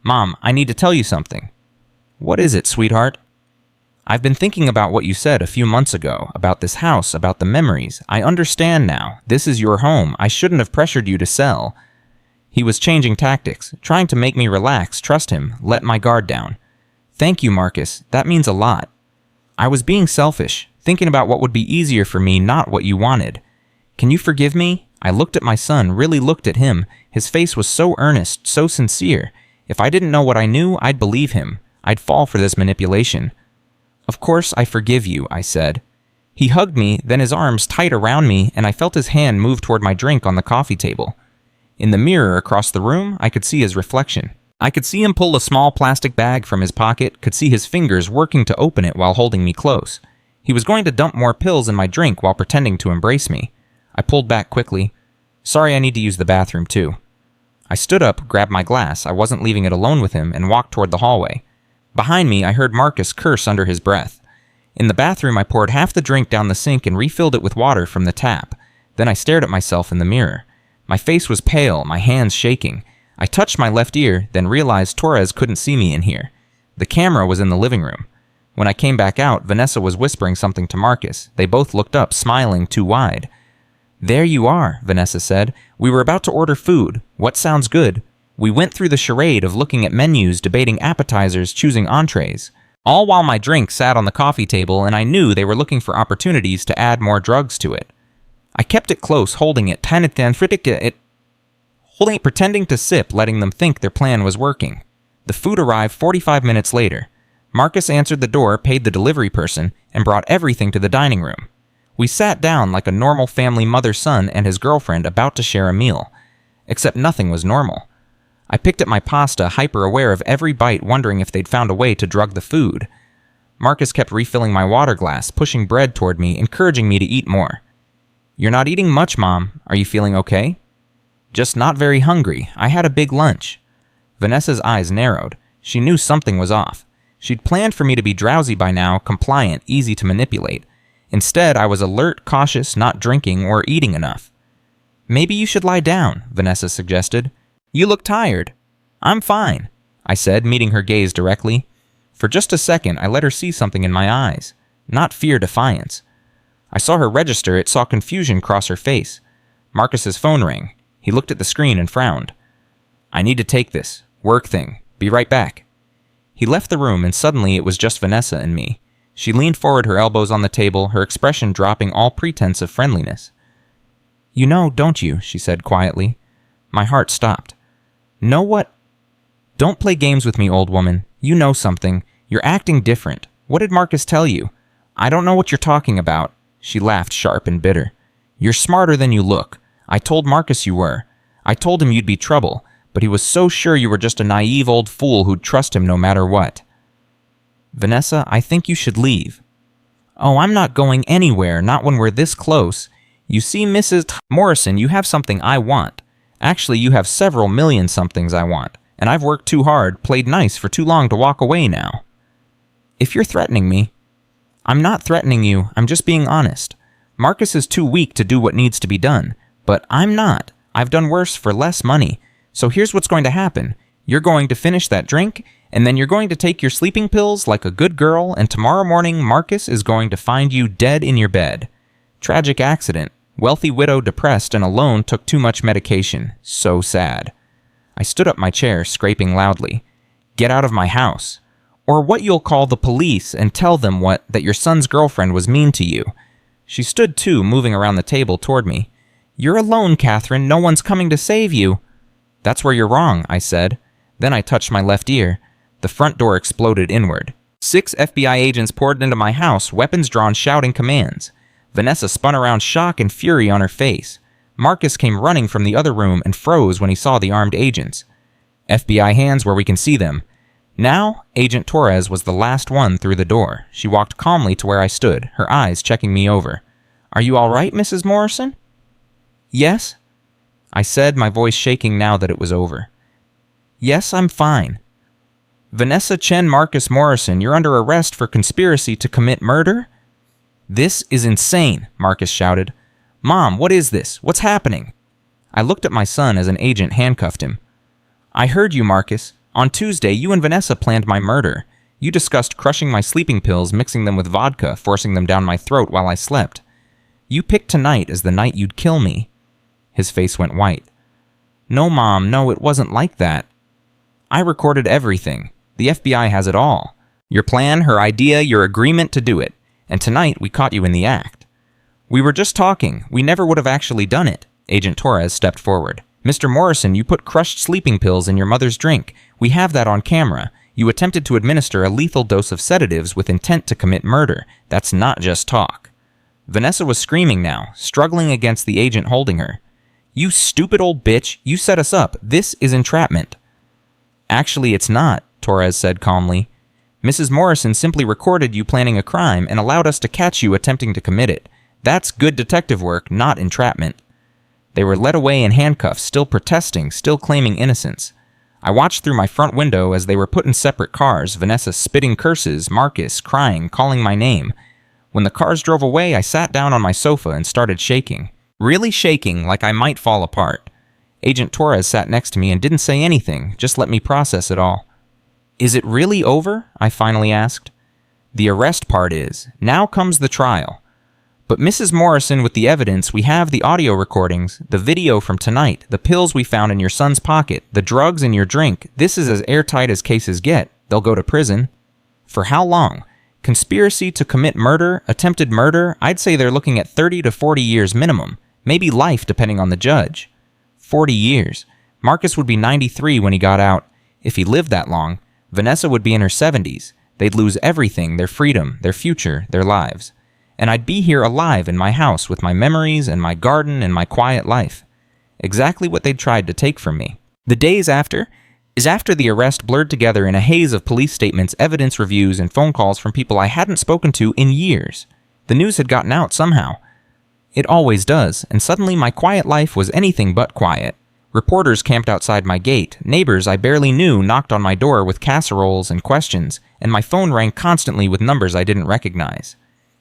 Mom, I need to tell you something. What is it, sweetheart? I've been thinking about what you said a few months ago, about this house, about the memories. I understand now. This is your home. I shouldn't have pressured you to sell. He was changing tactics, trying to make me relax, trust him, let my guard down. Thank you, Marcus. That means a lot. I was being selfish, thinking about what would be easier for me, not what you wanted. Can you forgive me? I looked at my son, really looked at him. His face was so earnest, so sincere. If I didn't know what I knew, I'd believe him. I'd fall for this manipulation. Of course I forgive you, I said. He hugged me, then his arms tight around me, and I felt his hand move toward my drink on the coffee table. In the mirror across the room, I could see his reflection. I could see him pull a small plastic bag from his pocket, could see his fingers working to open it while holding me close. He was going to dump more pills in my drink while pretending to embrace me. I pulled back quickly. Sorry, I need to use the bathroom too. I stood up, grabbed my glass, I wasn't leaving it alone with him, and walked toward the hallway. Behind me, I heard Marcus curse under his breath. In the bathroom, I poured half the drink down the sink and refilled it with water from the tap. Then I stared at myself in the mirror. My face was pale, my hands shaking. I touched my left ear, then realized Torres couldn't see me in here. The camera was in the living room. When I came back out, Vanessa was whispering something to Marcus. They both looked up, smiling too wide. There you are, Vanessa said. We were about to order food. What sounds good? We went through the charade of looking at menus, debating appetizers, choosing entrees. All while my drink sat on the coffee table and I knew they were looking for opportunities to add more drugs to it. I kept it close, holding it, pretending to sip, letting them think their plan was working. The food arrived 45 minutes later. Marcus answered the door, paid the delivery person, and brought everything to the dining room. We sat down like a normal family, mother-son and his girlfriend about to share a meal. Except nothing was normal. I picked at my pasta, hyper-aware of every bite, wondering if they'd found a way to drug the food. Marcus kept refilling my water glass, pushing bread toward me, encouraging me to eat more. You're not eating much, Mom. Are you feeling okay? Just not very hungry. I had a big lunch. Vanessa's eyes narrowed. She knew something was off. She'd planned for me to be drowsy by now, compliant, easy to manipulate. Instead, I was alert, cautious, not drinking or eating enough. Maybe you should lie down, Vanessa suggested. You look tired. I'm fine, I said, meeting her gaze directly. For just a second, I let her see something in my eyes. Not fear, defiance. I saw her register it, saw confusion cross her face. Marcus's phone rang. He looked at the screen and frowned. I need to take this. Work thing. Be right back. He left the room and suddenly it was just Vanessa and me. She leaned forward, her elbows on the table, her expression dropping all pretense of friendliness. You know, don't you, she said quietly. My heart stopped. Know what? Don't play games with me, old woman. You know something. You're acting different. What did Marcus tell you? I don't know what you're talking about. She laughed sharp and bitter. You're smarter than you look. I told Marcus you were. I told him you'd be trouble, but he was so sure you were just a naive old fool who'd trust him no matter what. Vanessa, I think you should leave. Oh, I'm not going anywhere, not when we're this close. You see, Mrs. Morrison, you have something I want. Actually, you have several million somethings I want, and I've worked too hard, played nice for too long to walk away now. If you're threatening me, I'm not threatening you, I'm just being honest. Marcus is too weak to do what needs to be done, but I'm not. I've done worse for less money. So here's what's going to happen. You're going to finish that drink, and then you're going to take your sleeping pills like a good girl, and tomorrow morning Marcus is going to find you dead in your bed. Tragic accident. Wealthy widow depressed and alone took too much medication. So sad. I stood up my chair, scraping loudly. Get out of my house. Or what you'll call the police and tell them that your son's girlfriend was mean to you. She stood too, moving around the table toward me. You're alone, Catherine. No one's coming to save you. That's where you're wrong, I said. Then I touched my left ear. The front door exploded inward. 6 FBI agents poured into my house, weapons drawn, shouting commands. Vanessa spun around, shock and fury on her face. Marcus came running from the other room and froze when he saw the armed agents. FBI hands where we can see them. Now, Agent Torres was the last one through the door. She walked calmly to where I stood, her eyes checking me over. Are you all right, Mrs. Morrison? Yes, I said, my voice shaking now that it was over. Yes, I'm fine. Vanessa Chen Marcus Morrison, you're under arrest for conspiracy to commit murder? This is insane, Marcus shouted. Mom, what is this? What's happening? I looked at my son as an agent handcuffed him. I heard you, Marcus. On Tuesday, you and Vanessa planned my murder. You discussed crushing my sleeping pills, mixing them with vodka, forcing them down my throat while I slept. You picked tonight as the night you'd kill me. His face went white. No, Mom, no, it wasn't like that. I recorded everything. The FBI has it all. Your plan, her idea, your agreement to do it. And tonight, we caught you in the act. We were just talking. We never would have actually done it. Agent Torres stepped forward. Mr. Morrison, you put crushed sleeping pills in your mother's drink. We have that on camera. You attempted to administer a lethal dose of sedatives with intent to commit murder. That's not just talk. Vanessa was screaming now, struggling against the agent holding her. You stupid old bitch, you set us up. This is entrapment. Actually, it's not, Torres said calmly. Mrs. Morrison simply recorded you planning a crime and allowed us to catch you attempting to commit it. That's good detective work, not entrapment. They were led away in handcuffs, still protesting, still claiming innocence. I watched through my front window as they were put in separate cars, Vanessa spitting curses, Marcus crying, calling my name. When the cars drove away, I sat down on my sofa and started shaking. Really shaking, like I might fall apart. Agent Torres sat next to me and didn't say anything, just let me process it all. Is it really over? I finally asked. The arrest part is. Now comes the trial. But Mrs. Morrison, with the evidence, we have the audio recordings, the video from tonight, the pills we found in your son's pocket, the drugs in your drink. This is as airtight as cases get. They'll go to prison. For how long? Conspiracy to commit murder, attempted murder, I'd say they're looking at 30 to 40 years minimum. Maybe life, depending on the judge. 40 years. Marcus would be 93 when he got out. If he lived that long, Vanessa would be in her 70s. They'd lose everything, their freedom, their future, their lives. And I'd be here alive in my house with my memories and my garden and my quiet life. Exactly what they'd tried to take from me. The days after is after the arrest blurred together in a haze of police statements, evidence reviews, and phone calls from people I hadn't spoken to in years. The news had gotten out somehow. It always does, and suddenly my quiet life was anything but quiet. Reporters camped outside my gate, neighbors I barely knew knocked on my door with casseroles and questions, and my phone rang constantly with numbers I didn't recognize.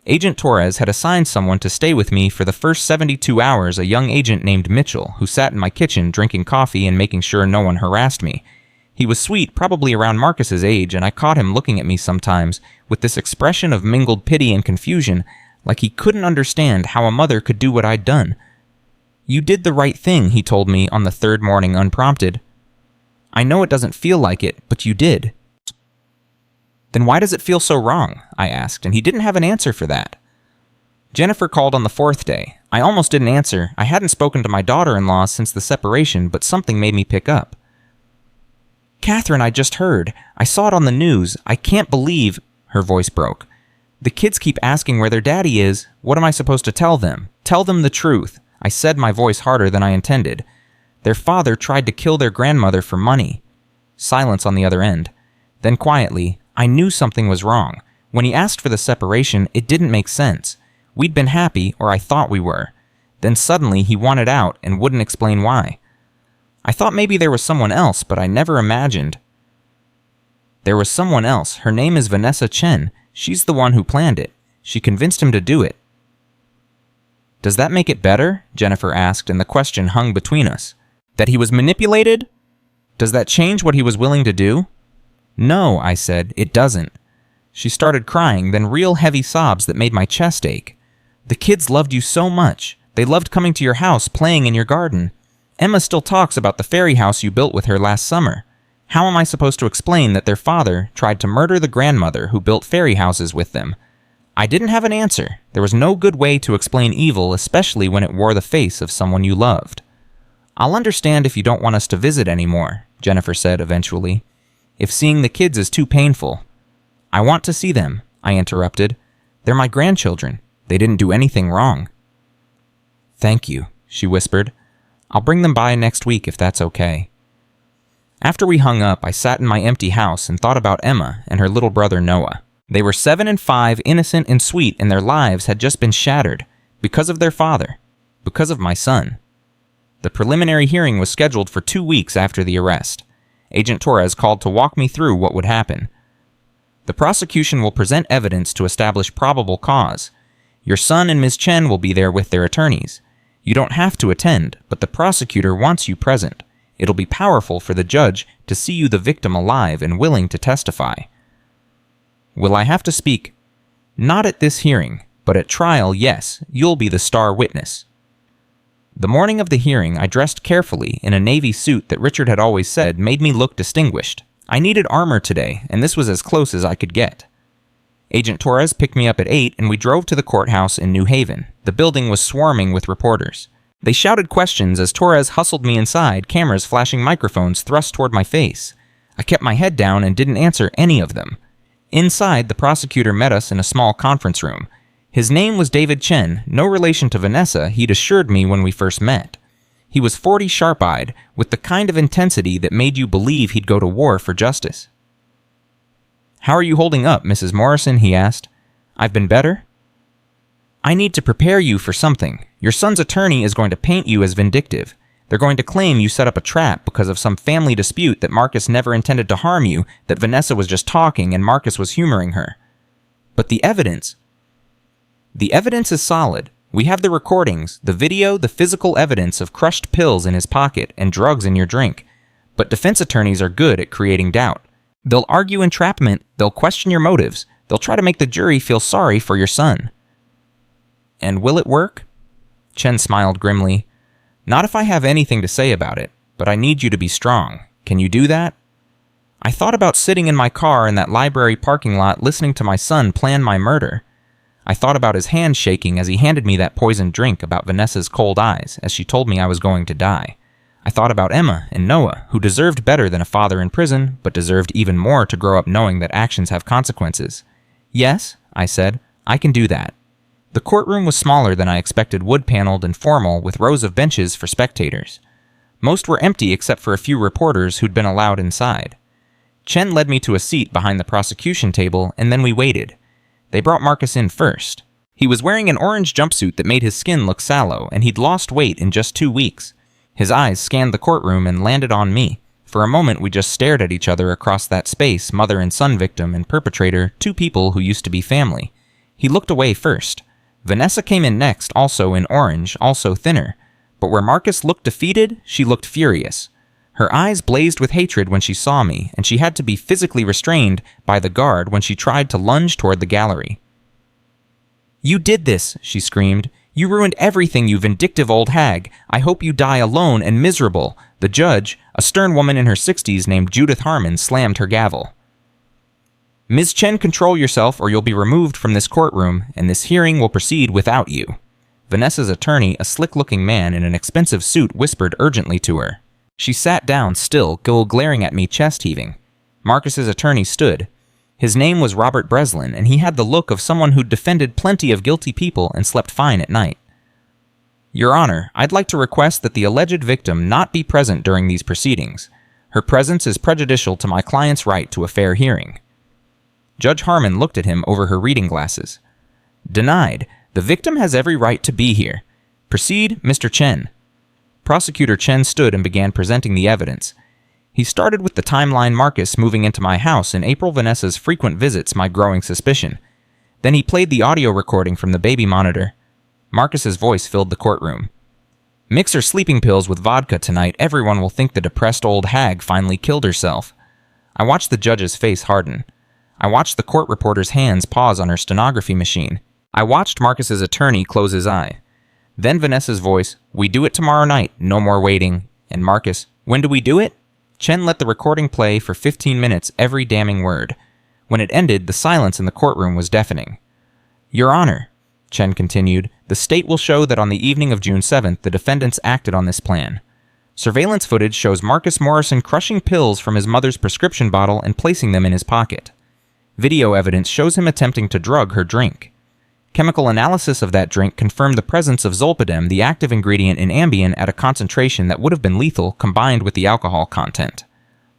Agent Torres had assigned someone to stay with me for the first 72 hours, a young agent named Mitchell, who sat in my kitchen drinking coffee and making sure no one harassed me. He was sweet, probably around Marcus's age, and I caught him looking at me sometimes with this expression of mingled pity and confusion, like he couldn't understand how a mother could do what I'd done. You did the right thing, he told me on the third morning unprompted. I know it doesn't feel like it, but you did. Then why does it feel so wrong? I asked, and he didn't have an answer for that. Jennifer called on the fourth day. I almost didn't answer. I hadn't spoken to my daughter-in-law since the separation, but something made me pick up. Catherine, I just heard. I saw it on the news. I can't believe... Her voice broke. The kids keep asking where their daddy is. What am I supposed to tell them? Tell them the truth. I said, my voice harder than I intended. Their father tried to kill their grandmother for money. Silence on the other end. Then quietly, I knew something was wrong. When he asked for the separation, it didn't make sense. We'd been happy, or I thought we were. Then suddenly he wanted out and wouldn't explain why. I thought maybe there was someone else, but I never imagined. There was someone else. Her name is Vanessa Chen. She's the one who planned it. She convinced him to do it. Does that make it better? Jennifer asked, and the question hung between us. That he was manipulated? Does that change what he was willing to do? No, I said, it doesn't. She started crying, then real heavy sobs that made my chest ache. The kids loved you so much. They loved coming to your house, playing in your garden. Emma still talks about the fairy house you built with her last summer. How am I supposed to explain that their father tried to murder the grandmother who built fairy houses with them? I didn't have an answer. There was no good way to explain evil, especially when it wore the face of someone you loved. I'll understand if you don't want us to visit anymore, Jennifer said eventually. If seeing the kids is too painful. I want to see them, I interrupted. They're my grandchildren. They didn't do anything wrong. Thank you, she whispered. I'll bring them by next week if that's okay. After we hung up, I sat in my empty house and thought about Emma and her little brother Noah. They were 7 and 5, innocent and sweet, and their lives had just been shattered because of their father, because of my son. The preliminary hearing was scheduled for 2 weeks after the arrest. Agent Torres called to walk me through what would happen. The prosecution will present evidence to establish probable cause. Your son and Ms. Chen will be there with their attorneys. You don't have to attend, but the prosecutor wants you present. It'll be powerful for the judge to see you the victim alive and willing to testify. Will I have to speak? Not at this hearing, but at trial, yes, you'll be the star witness. The morning of the hearing, I dressed carefully in a navy suit that Richard had always said made me look distinguished. I needed armor today, and this was as close as I could get. Agent Torres picked me up at 8, and we drove to the courthouse in New Haven. The building was swarming with reporters. They shouted questions as Torres hustled me inside, cameras flashing microphones thrust toward my face. I kept my head down and didn't answer any of them. Inside, the prosecutor met us in a small conference room. His name was David Chen, no relation to Vanessa, he'd assured me when we first met. He was 40 sharp-eyed, with the kind of intensity that made you believe he'd go to war for justice. How are you holding up, Mrs. Morrison? He asked. I've been better? I need to prepare you for something. Your son's attorney is going to paint you as vindictive. They're going to claim you set up a trap because of some family dispute that Marcus never intended to harm you, that Vanessa was just talking and Marcus was humoring her. But the evidence is solid. We have the recordings, the video, the physical evidence of crushed pills in his pocket and drugs in your drink. But defense attorneys are good at creating doubt. They'll argue entrapment, they'll question your motives, they'll try to make the jury feel sorry for your son. And will it work? Chen smiled grimly. Not if I have anything to say about it, but I need you to be strong. Can you do that? I thought about sitting in my car in that library parking lot listening to my son plan my murder. I thought about his hand shaking as he handed me that poisoned drink, about Vanessa's cold eyes as she told me I was going to die. I thought about Emma and Noah, who deserved better than a father in prison, but deserved even more to grow up knowing that actions have consequences. Yes, I said, I can do that. The courtroom was smaller than I expected, wood-paneled and formal, with rows of benches for spectators. Most were empty except for a few reporters who'd been allowed inside. Chen led me to a seat behind the prosecution table, and then we waited. They brought Marcus in first. He was wearing an orange jumpsuit that made his skin look sallow, and he'd lost weight in just 2 weeks. His eyes scanned the courtroom and landed on me. For a moment, we just stared at each other across that space, mother and son, victim and perpetrator, 2 people who used to be family. He looked away first. Vanessa came in next, also in orange, also thinner. But where Marcus looked defeated, she looked furious. Her eyes blazed with hatred when she saw me, and she had to be physically restrained by the guard when she tried to lunge toward the gallery. You did this, she screamed. You ruined everything, you vindictive old hag. I hope you die alone and miserable. The judge, a stern woman in her 60s named Judith Harmon, slammed her gavel. Ms. Chen, control yourself or you'll be removed from this courtroom, and this hearing will proceed without you. Vanessa's attorney, a slick-looking man in an expensive suit, whispered urgently to her. She sat down, still, glaring at me, chest-heaving. Marcus's attorney stood. His name was Robert Breslin, and he had the look of someone who'd defended plenty of guilty people and slept fine at night. Your Honor, I'd like to request that the alleged victim not be present during these proceedings. Her presence is prejudicial to my client's right to a fair hearing. Judge Harmon looked at him over her reading glasses. Denied. The victim has every right to be here. Proceed, Mr. Chen. Prosecutor Chen stood and began presenting the evidence. He started with the timeline Marcus moving into my house in April, Vanessa's frequent visits, my growing suspicion. Then he played the audio recording from the baby monitor. Marcus's voice filled the courtroom. Mix her sleeping pills with vodka tonight. Everyone will think the depressed old hag finally killed herself. I watched the judge's face harden. I watched the court reporter's hands pause on her stenography machine. I watched Marcus's attorney close his eye. Then Vanessa's voice, "We do it tomorrow night, no more waiting." And Marcus, "When do we do it?" Chen let the recording play for 15 minutes, every damning word. When it ended, the silence in the courtroom was deafening. "Your Honor," Chen continued, "the state will show that on the evening of June 7th, the defendants acted on this plan. Surveillance footage shows Marcus Morrison crushing pills from his mother's prescription bottle and placing them in his pocket. Video evidence shows him attempting to drug her drink. Chemical analysis of that drink confirmed the presence of zolpidem, the active ingredient in Ambien, at a concentration that would have been lethal combined with the alcohol content."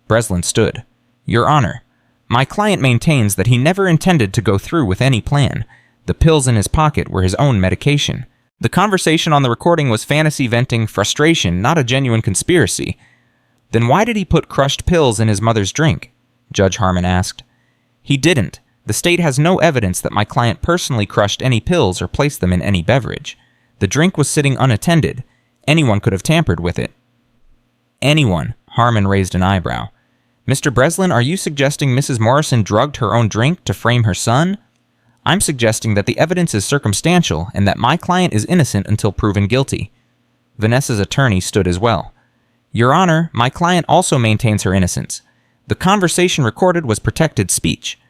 Breslin stood. "Your Honor, my client maintains that he never intended to go through with any plan. The pills in his pocket were his own medication. The conversation on the recording was fantasy venting, frustration, not a genuine conspiracy." "Then why did he put crushed pills in his mother's drink?" Judge Harmon asked. "He didn't. The state has no evidence that my client personally crushed any pills or placed them in any beverage. The drink was sitting unattended. Anyone could have tampered with it." "Anyone?" Harmon raised an eyebrow. "Mr. Breslin, are you suggesting Mrs. Morrison drugged her own drink to frame her son?" "I'm suggesting that the evidence is circumstantial and that my client is innocent until proven guilty." Vanessa's attorney stood as well. "Your Honor, my client also maintains her innocence. The conversation recorded was protected speech.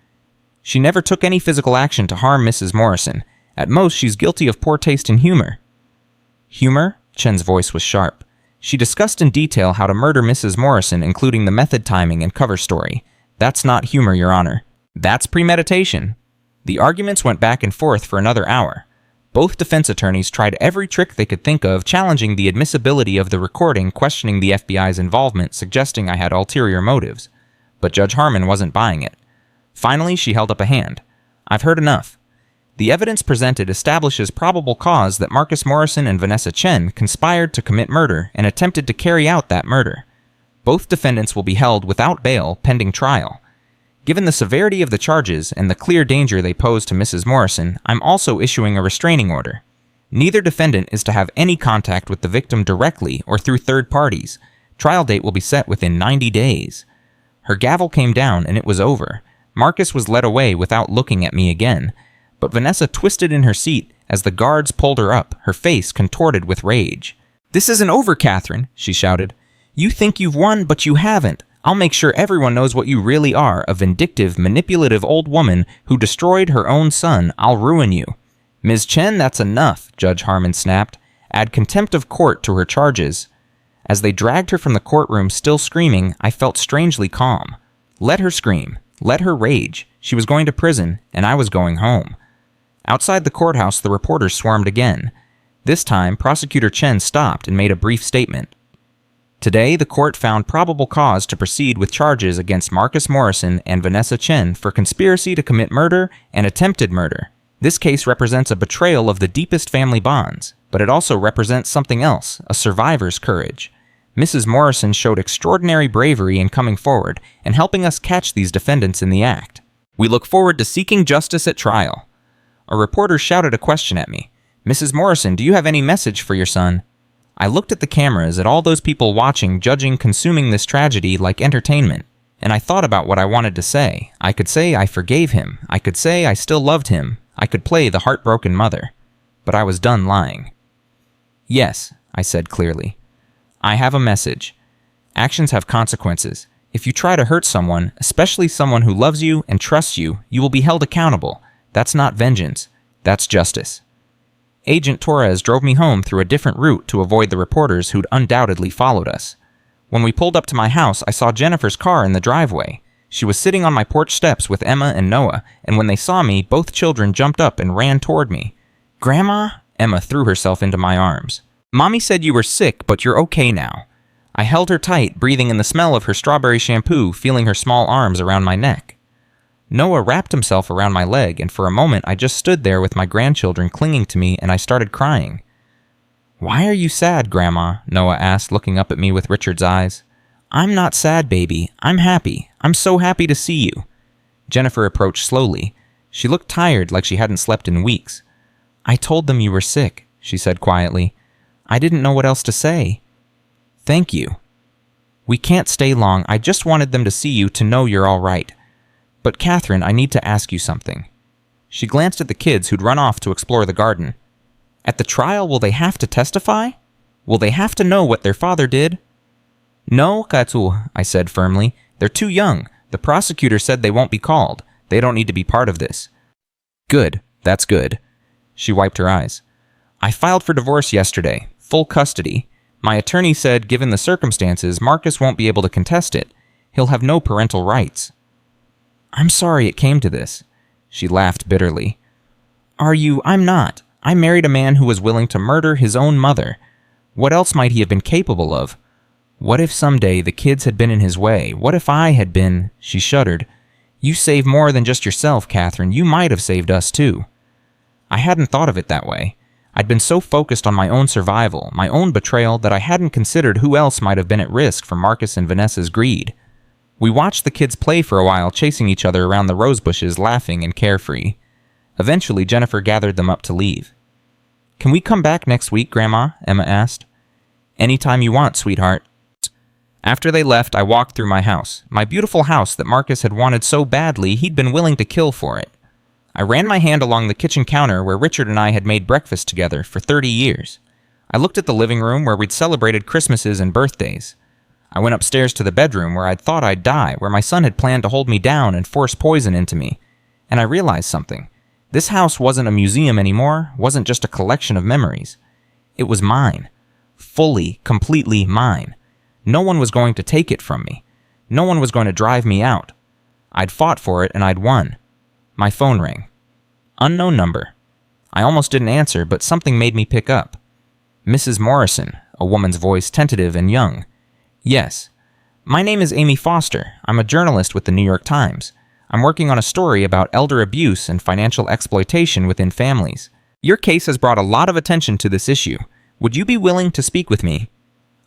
She never took any physical action to harm Mrs. Morrison. At most, she's guilty of poor taste in humor." "Humor?" Chen's voice was sharp. "She discussed in detail how to murder Mrs. Morrison, including the method, timing, and cover story. That's not humor, Your Honor. That's premeditation." The arguments went back and forth for another hour. Both defense attorneys tried every trick they could think of, challenging the admissibility of the recording, questioning the FBI's involvement, suggesting I had ulterior motives. But Judge Harmon wasn't buying it. Finally, she held up a hand. "I've heard enough. The evidence presented establishes probable cause that Marcus Morrison and Vanessa Chen conspired to commit murder and attempted to carry out that murder. Both defendants will be held without bail pending trial. Given the severity of the charges and the clear danger they pose to Mrs. Morrison, I'm also issuing a restraining order. Neither defendant is to have any contact with the victim directly or through third parties. Trial date will be set within 90 days. Her gavel came down and it was over. Marcus was led away without looking at me again, but Vanessa twisted in her seat as the guards pulled her up, her face contorted with rage. "This isn't over, Catherine," she shouted. "You think you've won, but you haven't. I'll make sure everyone knows what you really are, a vindictive, manipulative old woman who destroyed her own son. I'll ruin you." "Ms. Chen, that's enough," Judge Harmon snapped. "Add contempt of court to her charges." As they dragged her from the courtroom, still screaming, I felt strangely calm. Let her scream. Let her rage. She was going to prison, and I was going home. Outside the courthouse, the reporters swarmed again. This time, Prosecutor Chen stopped and made a brief statement. "Today, the court found probable cause to proceed with charges against Marcus Morrison and Vanessa Chen for conspiracy to commit murder and attempted murder. This case represents a betrayal of the deepest family bonds, but it also represents something else, a survivor's courage. Mrs. Morrison showed extraordinary bravery in coming forward and helping us catch these defendants in the act. We look forward to seeking justice at trial." A reporter shouted a question at me. "Mrs. Morrison, do you have any message for your son?" I looked at the cameras, at all those people watching, judging, consuming this tragedy like entertainment, and I thought about what I wanted to say. I could say I forgave him. I could say I still loved him. I could play the heartbroken mother. But I was done lying. "Yes," I said clearly. "I have a message. Actions have consequences. If you try to hurt someone, especially someone who loves you and trusts you, you will be held accountable. That's not vengeance. That's justice." Agent Torres drove me home through a different route to avoid the reporters who'd undoubtedly followed us. When we pulled up to my house, I saw Jennifer's car in the driveway. She was sitting on my porch steps with Emma and Noah, and when they saw me, both children jumped up and ran toward me. "Grandma?" Emma threw herself into my arms. "Mommy said you were sick, but you're okay now." I held her tight, breathing in the smell of her strawberry shampoo, feeling her small arms around my neck. Noah wrapped himself around my leg, and for a moment I just stood there with my grandchildren clinging to me, and I started crying. "Why are you sad, Grandma?" Noah asked, looking up at me with Richard's eyes. "I'm not sad, baby. I'm happy. I'm so happy to see you." Jennifer approached slowly. She looked tired, like she hadn't slept in weeks. "I told them you were sick," she said quietly. "I didn't know what else to say." "Thank you." "We can't stay long. I just wanted them to see you, to know you're all right. But Catherine, I need to ask you something." She glanced at the kids who'd run off to explore the garden. "At the trial, will they have to testify? Will they have to know what their father did?" "No, Katu," I said firmly. "They're too young. The prosecutor said they won't be called. They don't need to be part of this." "Good. That's good." She wiped her eyes. "I filed for divorce yesterday. Full custody. My attorney said, given the circumstances, Marcus won't be able to contest it. He'll have no parental rights." "I'm sorry it came to this." She laughed bitterly. "Are you? I'm not. I married a man who was willing to murder his own mother. What else might he have been capable of? What if someday the kids had been in his way? What if I had been—" She shuddered. "You save more than just yourself, Catherine. You might have saved us, too." I hadn't thought of it that way. I'd been so focused on my own survival, my own betrayal, that I hadn't considered who else might have been at risk for Marcus and Vanessa's greed. We watched the kids play for a while, chasing each other around the rose bushes, laughing and carefree. Eventually, Jennifer gathered them up to leave. "Can we come back next week, Grandma?" Emma asked. "Anytime you want, sweetheart." After they left, I walked through my house, my beautiful house that Marcus had wanted so badly he'd been willing to kill for it. I ran my hand along the kitchen counter where Richard and I had made breakfast together for 30 years. I looked at the living room where we'd celebrated Christmases and birthdays. I went upstairs to the bedroom where I'd thought I'd die, where my son had planned to hold me down and force poison into me. And I realized something. This house wasn't a museum anymore, wasn't just a collection of memories. It was mine. Fully, completely mine. No one was going to take it from me. No one was going to drive me out. I'd fought for it and I'd won. My phone rang. Unknown number. I almost didn't answer, but something made me pick up. "Mrs. Morrison," a woman's voice, tentative and young. "Yes. My name is Amy Foster. I'm a journalist with the New York Times. I'm working on a story about elder abuse and financial exploitation within families. Your case has brought a lot of attention to this issue. Would you be willing to speak with me?"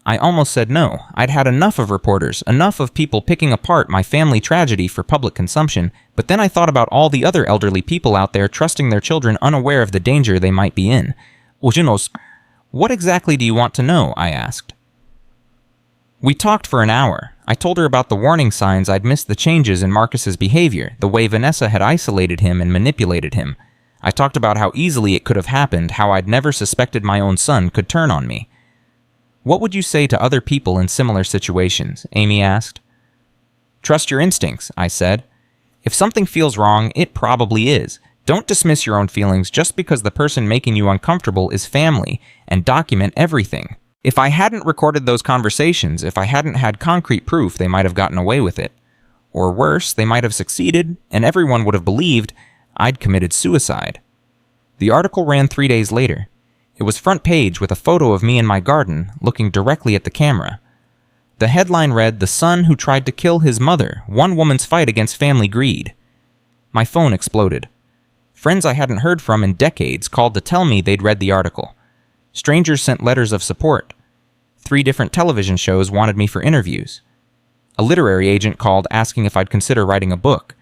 I almost said no. I'd had enough of reporters, enough of people picking apart my family tragedy for public consumption, but then I thought about all the other elderly people out there trusting their children unaware of the danger they might be in. "What exactly do you want to know?" I asked. We talked for an hour. I told her about the warning signs I'd missed, the changes in Marcus's behavior, the way Vanessa had isolated him and manipulated him. I talked about how easily it could have happened, how I'd never suspected my own son could turn on me. "What would you say to other people in similar situations?" Amy asked. "Trust your instincts," I said. "If something feels wrong, it probably is. Don't dismiss your own feelings just because the person making you uncomfortable is family, and document everything. If I hadn't recorded those conversations, if I hadn't had concrete proof, they might have gotten away with it. Or worse, they might have succeeded, and everyone would have believed I'd committed suicide." The article ran 3 days later. It was front page with a photo of me in my garden, looking directly at the camera. The headline read, "The Son Who Tried to Kill His Mother, One Woman's Fight Against Family Greed." My phone exploded. Friends I hadn't heard from in decades called to tell me they'd read the article. Strangers sent letters of support. 3 different television shows wanted me for interviews. A literary agent called asking if I'd consider writing a book.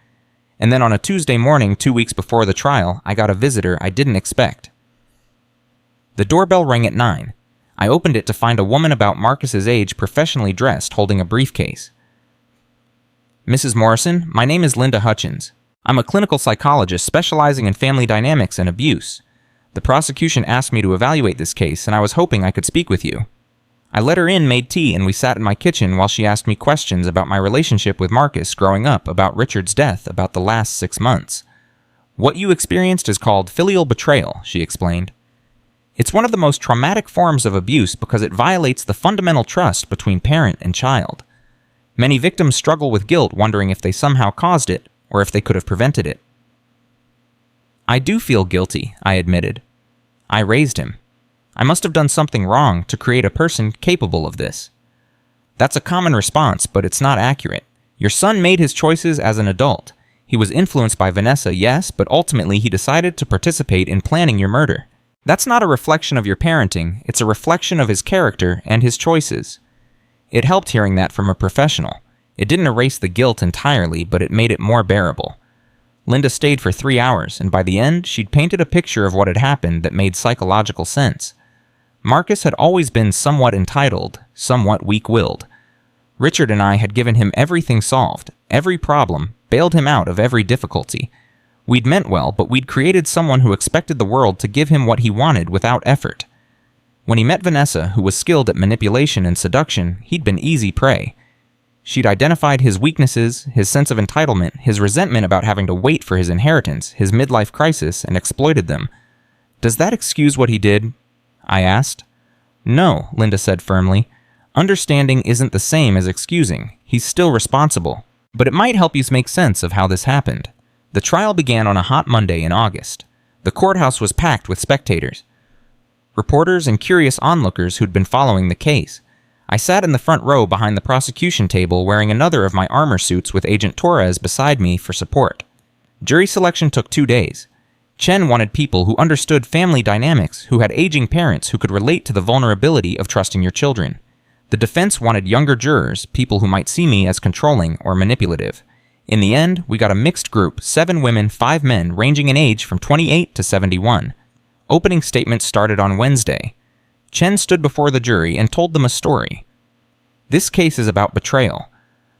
And then on a Tuesday morning, 2 weeks before the trial, I got a visitor I didn't expect. The doorbell rang at 9. I opened it to find a woman about Marcus's age, professionally dressed, holding a briefcase. "Mrs. Morrison, my name is Linda Hutchins. I'm a clinical psychologist specializing in family dynamics and abuse. The prosecution asked me to evaluate this case, and I was hoping I could speak with you." I let her in, made tea, and we sat in my kitchen while she asked me questions about my relationship with Marcus growing up, about Richard's death, about the last 6 months. "What you experienced is called filial betrayal," she explained. "It's one of the most traumatic forms of abuse because it violates the fundamental trust between parent and child. Many victims struggle with guilt, wondering if they somehow caused it or if they could have prevented it." "I do feel guilty," I admitted. "I raised him. I must have done something wrong to create a person capable of this." "That's a common response, but it's not accurate. Your son made his choices as an adult. He was influenced by Vanessa, yes, but ultimately he decided to participate in planning your murder. That's not a reflection of your parenting, it's a reflection of his character and his choices. It helped hearing that from a professional. It didn't erase the guilt entirely, but it made it more bearable. Linda stayed for 3 hours, and by the end, she'd painted a picture of what had happened that made psychological sense. Marcus had always been somewhat entitled, somewhat weak-willed. Richard and I had given him everything solved, every problem, bailed him out of every difficulty. We'd meant well, but we'd created someone who expected the world to give him what he wanted without effort. When he met Vanessa, who was skilled at manipulation and seduction, he'd been easy prey. She'd identified his weaknesses, his sense of entitlement, his resentment about having to wait for his inheritance, his midlife crisis, and exploited them. "Does that excuse what he did?" I asked. "No," Linda said firmly. "Understanding isn't the same as excusing. He's still responsible. But it might help you make sense of how this happened." The trial began on a hot Monday in August. The courthouse was packed with spectators, reporters and curious onlookers who'd been following the case. I sat in the front row behind the prosecution table wearing another of my armor suits with Agent Torres beside me for support. Jury selection took 2 days. Chen wanted people who understood family dynamics, who had aging parents who could relate to the vulnerability of trusting your children. The defense wanted younger jurors, people who might see me as controlling or manipulative. In the end, we got a mixed group, 7 women, 5 men, ranging in age from 28 to 71. Opening statements started on Wednesday. Chen stood before the jury and told them a story. This case is about betrayal.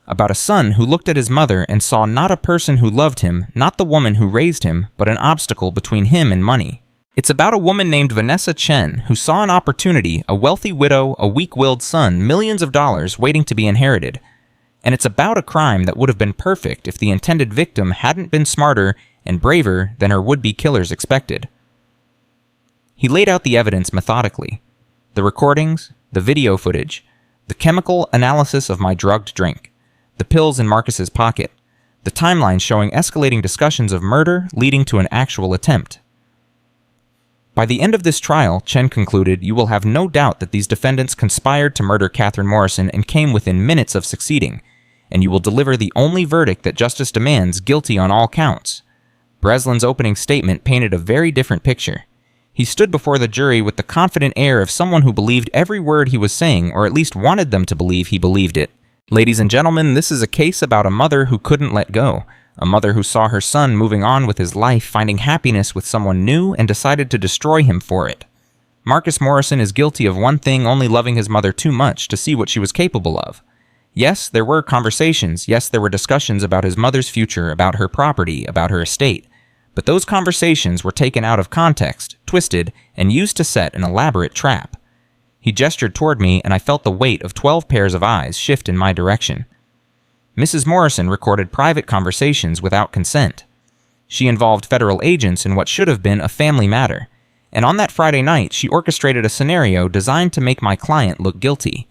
About a son who looked at his mother and saw not a person who loved him, not the woman who raised him, but an obstacle between him and money. It's about a woman named Vanessa Chen who saw an opportunity, a wealthy widow, a weak-willed son, millions of dollars waiting to be inherited. And it's about a crime that would have been perfect if the intended victim hadn't been smarter and braver than her would-be killers expected. He laid out the evidence methodically. The recordings, the video footage, the chemical analysis of my drugged drink, the pills in Marcus's pocket, the timeline showing escalating discussions of murder leading to an actual attempt. By the end of this trial, Chen concluded, you will have no doubt that these defendants conspired to murder Catherine Morrison and came within minutes of succeeding, and you will deliver the only verdict that justice demands, guilty on all counts. Breslin's opening statement painted a very different picture. He stood before the jury with the confident air of someone who believed every word he was saying, or at least wanted them to believe he believed it. Ladies and gentlemen, this is a case about a mother who couldn't let go. A mother who saw her son moving on with his life, finding happiness with someone new, and decided to destroy him for it. Marcus Morrison is guilty of one thing, only loving his mother too much to see what she was capable of. Yes, there were conversations. Yes, there were discussions about his mother's future, about her property, about her estate. But those conversations were taken out of context, twisted, and used to set an elaborate trap. He gestured toward me, and I felt the weight of 12 pairs of eyes shift in my direction. Mrs. Morrison recorded private conversations without consent. She involved federal agents in what should have been a family matter, and on that Friday night she orchestrated a scenario designed to make my client look guilty.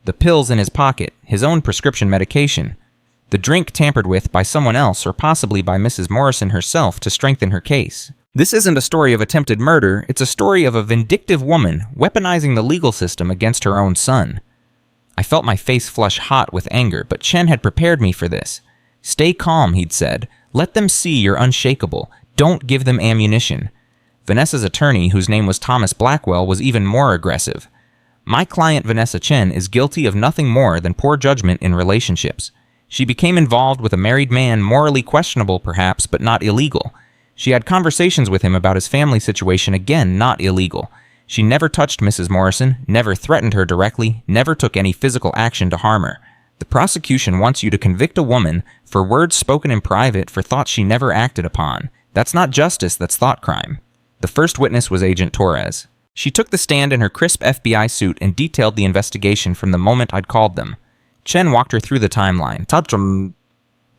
The pills in his pocket, his own prescription medication, the drink tampered with by someone else or possibly by Mrs. Morrison herself to strengthen her case. This isn't a story of attempted murder, it's a story of a vindictive woman weaponizing the legal system against her own son. I felt my face flush hot with anger, but Chen had prepared me for this. "Stay calm," he'd said. "Let them see you're unshakable. Don't give them ammunition." Vanessa's attorney, whose name was Thomas Blackwell, was even more aggressive. "My client Vanessa Chen is guilty of nothing more than poor judgment in relationships. She became involved with a married man, morally questionable perhaps, but not illegal. She had conversations with him about his family situation, again not illegal. She never touched Mrs. Morrison, never threatened her directly, never took any physical action to harm her. The prosecution wants you to convict a woman for words spoken in private for thoughts she never acted upon. That's not justice, that's thought crime." The first witness was Agent Torres. She took the stand in her crisp FBI suit and detailed the investigation from the moment I'd called them. Chen walked her through the timeline.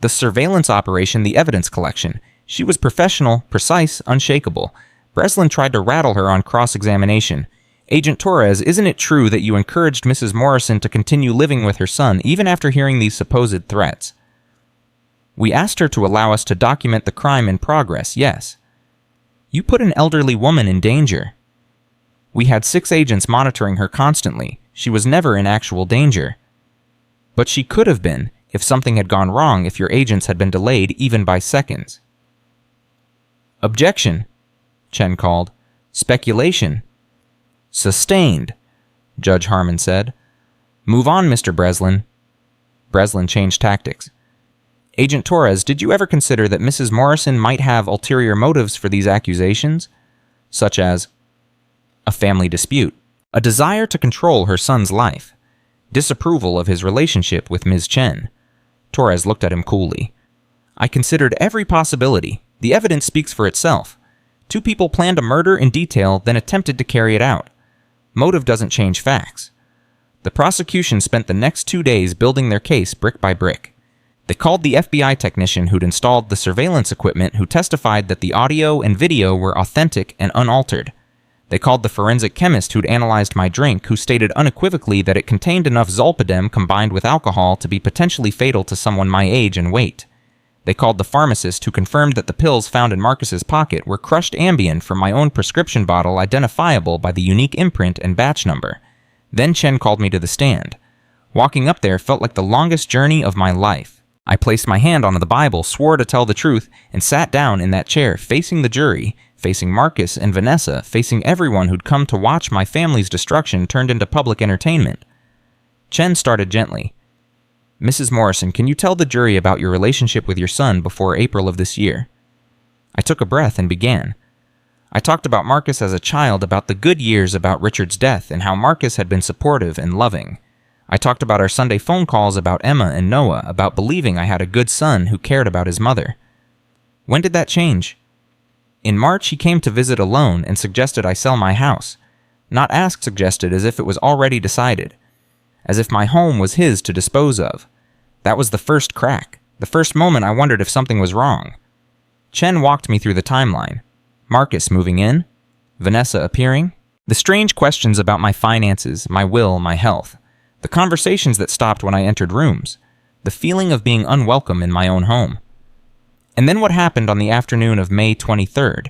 The surveillance operation, the evidence collection. She was professional, precise, unshakable. Breslin tried to rattle her on cross-examination. "Agent Torres, isn't it true that you encouraged Mrs. Morrison to continue living with her son even after hearing these supposed threats?" "We asked her to allow us to document the crime in progress, yes." "You put an elderly woman in danger." "We had 6 agents monitoring her constantly. She was never in actual danger." "But she could have been, if something had gone wrong, if your agents had been delayed even by seconds." "Objection," Chen called. Speculation. Sustained, Judge Harmon said. Move on, Mr. Breslin. Breslin changed tactics. Agent Torres, did you ever consider that Mrs. Morrison might have ulterior motives for these accusations, such as a family dispute, a desire to control her son's life, disapproval of his relationship with Ms. Chen? Torres looked at him coolly. I considered every possibility. The evidence speaks for itself. Two people planned a murder in detail, then attempted to carry it out. Motive doesn't change facts. The prosecution spent the next 2 days building their case brick by brick. They called the FBI technician who'd installed the surveillance equipment, who testified that the audio and video were authentic and unaltered. They called the forensic chemist who'd analyzed my drink, who stated unequivocally that it contained enough zolpidem combined with alcohol to be potentially fatal to someone my age and weight. They called the pharmacist who confirmed that the pills found in Marcus's pocket were crushed Ambien from my own prescription bottle, identifiable by the unique imprint and batch number. Then Chen called me to the stand. Walking up there felt like the longest journey of my life. I placed my hand on the Bible, swore to tell the truth, and sat down in that chair, facing the jury, facing Marcus and Vanessa, facing everyone who'd come to watch my family's destruction turned into public entertainment. Chen started gently. Mrs. Morrison, can you tell the jury about your relationship with your son before April of this year? I took a breath and began. I talked about Marcus as a child, about the good years, about Richard's death, and how Marcus had been supportive and loving. I talked about our Sunday phone calls, about Emma and Noah, about believing I had a good son who cared about his mother. When did that change? In March, he came to visit alone and suggested I sell my house. Not asked, suggested, as if it was already decided. As if my home was his to dispose of. That was the first crack. The first moment I wondered if something was wrong. Chen walked me through the timeline. Marcus moving in. Vanessa appearing. The strange questions about my finances, my will, my health. The conversations that stopped when I entered rooms. The feeling of being unwelcome in my own home. And then what happened on the afternoon of May 23rd?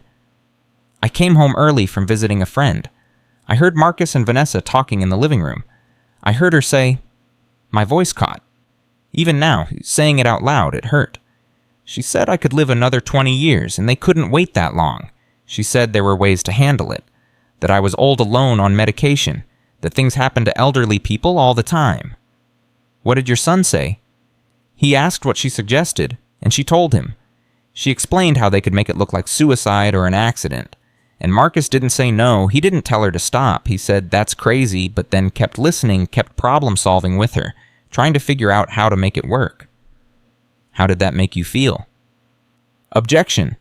I came home early from visiting a friend. I heard Marcus and Vanessa talking in the living room. I heard her say, my voice caught. Even now, saying it out loud, it hurt. She said I could live another 20 years, and they couldn't wait that long. She said there were ways to handle it. That I was old alone on medication. That things happen to elderly people all the time. What did your son say? He asked what she suggested, and she told him. She explained how they could make it look like suicide or an accident. And Marcus didn't say no. He didn't tell her to stop. He said, that's crazy, but then kept listening, kept problem solving with her, trying to figure out how to make it work. How did that make you feel? Objection,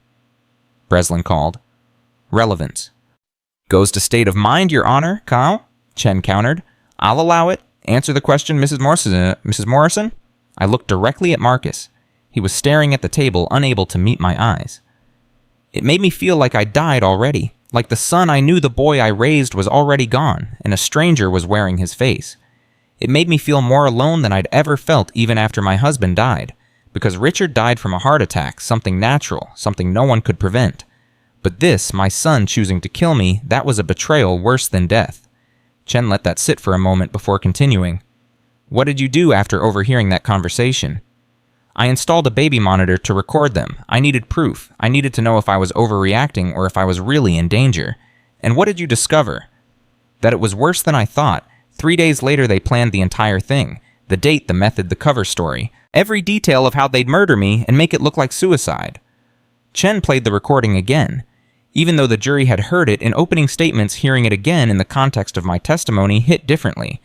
Breslin called. Relevance. Goes to state of mind, Your Honor, Kyle, Chen countered. I'll allow it. Answer the question, Mrs. Morrison? I looked directly at Marcus. He was staring at the table, unable to meet my eyes. It made me feel like I died already, like the son I knew, the boy I raised, was already gone, and a stranger was wearing his face. It made me feel more alone than I'd ever felt even after my husband died, because Richard died from a heart attack, something natural, something no one could prevent. But this, my son choosing to kill me, that was a betrayal worse than death. Chen let that sit for a moment before continuing. What did you do after overhearing that conversation? I installed a baby monitor to record them. I needed proof. I needed to know if I was overreacting or if I was really in danger. And what did you discover? That it was worse than I thought. 3 days later, they planned the entire thing. The date, the method, the cover story. Every detail of how they'd murder me and make it look like suicide. Chen played the recording again. Even though the jury had heard it, in opening statements, hearing it again in the context of my testimony hit differently.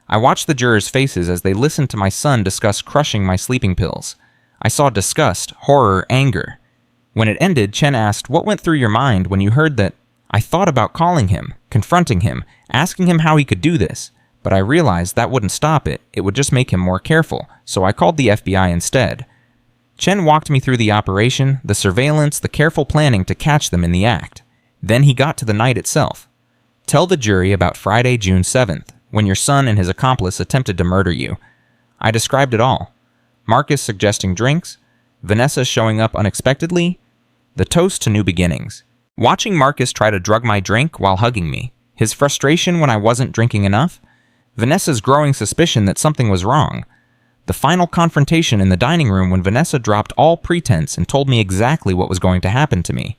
I watched the jurors' faces as they listened to my son discuss crushing my sleeping pills. I saw disgust, horror, anger. When it ended, Chen asked, what went through your mind when you heard that? I thought about calling him, confronting him, asking him how he could do this, but I realized that wouldn't stop it. It would just make him more careful, so I called the FBI instead. Chen walked me through the operation, the surveillance, the careful planning to catch them in the act. Then he got to the night itself. Tell the jury about Friday, June 7th, when your son and his accomplice attempted to murder you. I described it all. Marcus suggesting drinks, Vanessa showing up unexpectedly, the toast to new beginnings. Watching Marcus try to drug my drink while hugging me, his frustration when I wasn't drinking enough, Vanessa's growing suspicion that something was wrong, the final confrontation in the dining room when Vanessa dropped all pretense and told me exactly what was going to happen to me.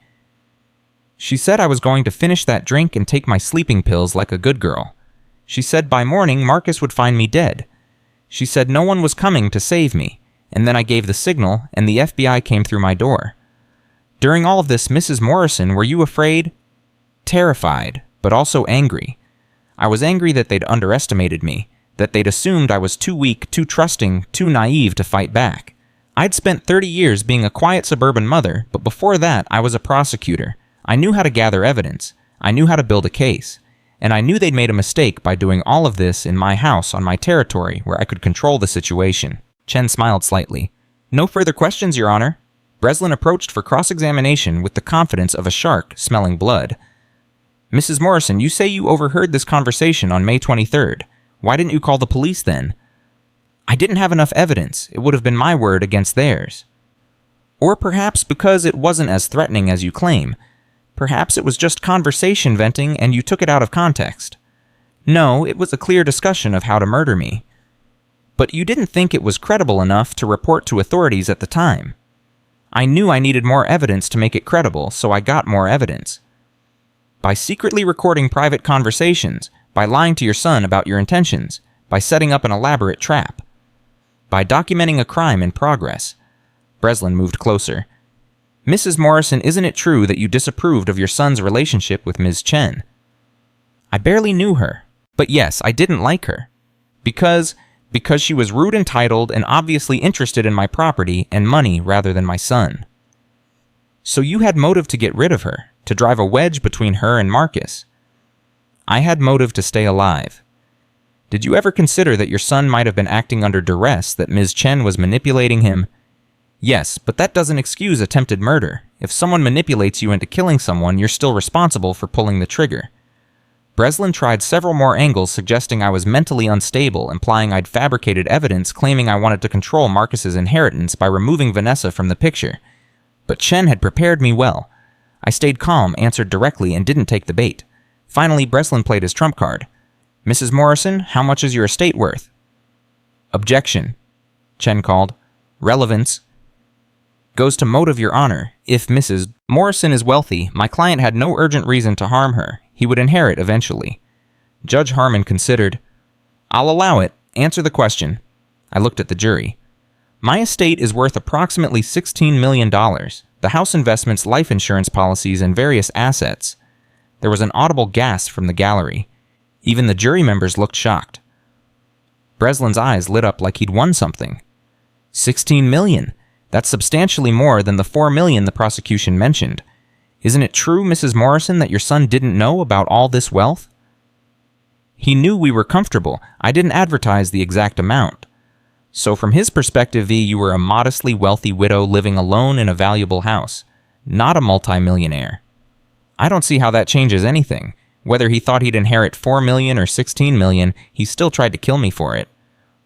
She said I was going to finish that drink and take my sleeping pills like a good girl. She said by morning Marcus would find me dead. She said no one was coming to save me, and then I gave the signal and the FBI came through my door. During all of this, Mrs. Morrison, were you afraid? Terrified, but also angry. I was angry that they'd underestimated me, that they'd assumed I was too weak, too trusting, too naive to fight back. I'd spent 30 years being a quiet suburban mother, but before that, I was a prosecutor. I knew how to gather evidence. I knew how to build a case. And I knew they'd made a mistake by doing all of this in my house on my territory where I could control the situation. Chen smiled slightly. No further questions, Your Honor. Breslin approached for cross-examination with the confidence of a shark smelling blood. Mrs. Morrison, you say you overheard this conversation on May 23rd. Why didn't you call the police then? I didn't have enough evidence. It would have been my word against theirs. Or perhaps because it wasn't as threatening as you claim. Perhaps it was just conversation venting and you took it out of context. No, it was a clear discussion of how to murder me. But you didn't think it was credible enough to report to authorities at the time. I knew I needed more evidence to make it credible, so I got more evidence. By secretly recording private conversations, by lying to your son about your intentions, by setting up an elaborate trap, by documenting a crime in progress. Breslin moved closer. Mrs. Morrison, isn't it true that you disapproved of your son's relationship with Ms. Chen? I barely knew her, but yes, I didn't like her. Because she was rude, entitled, and obviously interested in my property and money rather than my son. So you had motive to get rid of her, to drive a wedge between her and Marcus. I had motive to stay alive. Did you ever consider that your son might have been acting under duress, that Ms. Chen was manipulating him? Yes, but that doesn't excuse attempted murder. If someone manipulates you into killing someone, you're still responsible for pulling the trigger. Breslin tried several more angles suggesting I was mentally unstable, implying I'd fabricated evidence claiming I wanted to control Marcus's inheritance by removing Vanessa from the picture. But Chen had prepared me well. I stayed calm, answered directly, and didn't take the bait. Finally, Breslin played his trump card. Mrs. Morrison, how much is your estate worth? Objection, Chen called. Relevance. Goes to motive, Your Honor. If Mrs. Morrison is wealthy, my client had no urgent reason to harm her. He would inherit eventually. Judge Harmon considered. I'll allow it. Answer the question. I looked at the jury. My estate is worth approximately $16 million. The house investments, life insurance policies, and various assets. There was an audible gasp from the gallery. Even the jury members looked shocked. Breslin's eyes lit up like he'd won something. 16 million. That's substantially more than the 4 million the prosecution mentioned. Isn't it true, Mrs. Morrison, that your son didn't know about all this wealth? He knew we were comfortable. I didn't advertise the exact amount. So from his perspective, V, you were a modestly wealthy widow living alone in a valuable house, not a multimillionaire. I don't see how that changes anything. Whether he thought he'd inherit 4 million or 16 million, he still tried to kill me for it.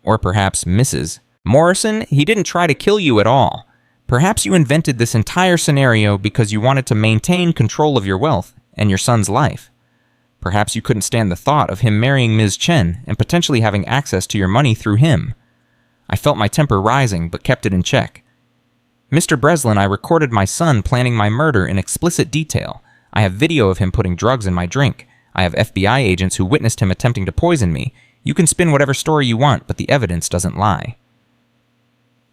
Or perhaps Mrs. Morrison, he didn't try to kill you at all. Perhaps you invented this entire scenario because you wanted to maintain control of your wealth and your son's life. Perhaps you couldn't stand the thought of him marrying Ms. Chen and potentially having access to your money through him. I felt my temper rising, but kept it in check. Mr. Breslin, I recorded my son planning my murder in explicit detail. I have video of him putting drugs in my drink. I have FBI agents who witnessed him attempting to poison me. You can spin whatever story you want, but the evidence doesn't lie.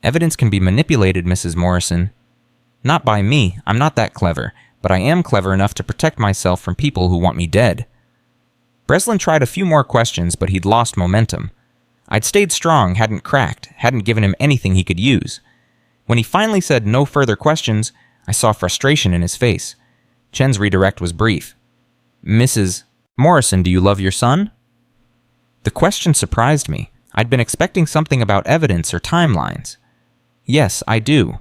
Evidence can be manipulated, Mrs. Morrison. Not by me. I'm not that clever, but I am clever enough to protect myself from people who want me dead. Breslin tried a few more questions, but he'd lost momentum. I'd stayed strong, hadn't cracked, hadn't given him anything he could use. When he finally said no further questions, I saw frustration in his face. Chen's redirect was brief. Mrs. Morrison, do you love your son? The question surprised me. I'd been expecting something about evidence or timelines. Yes, I do.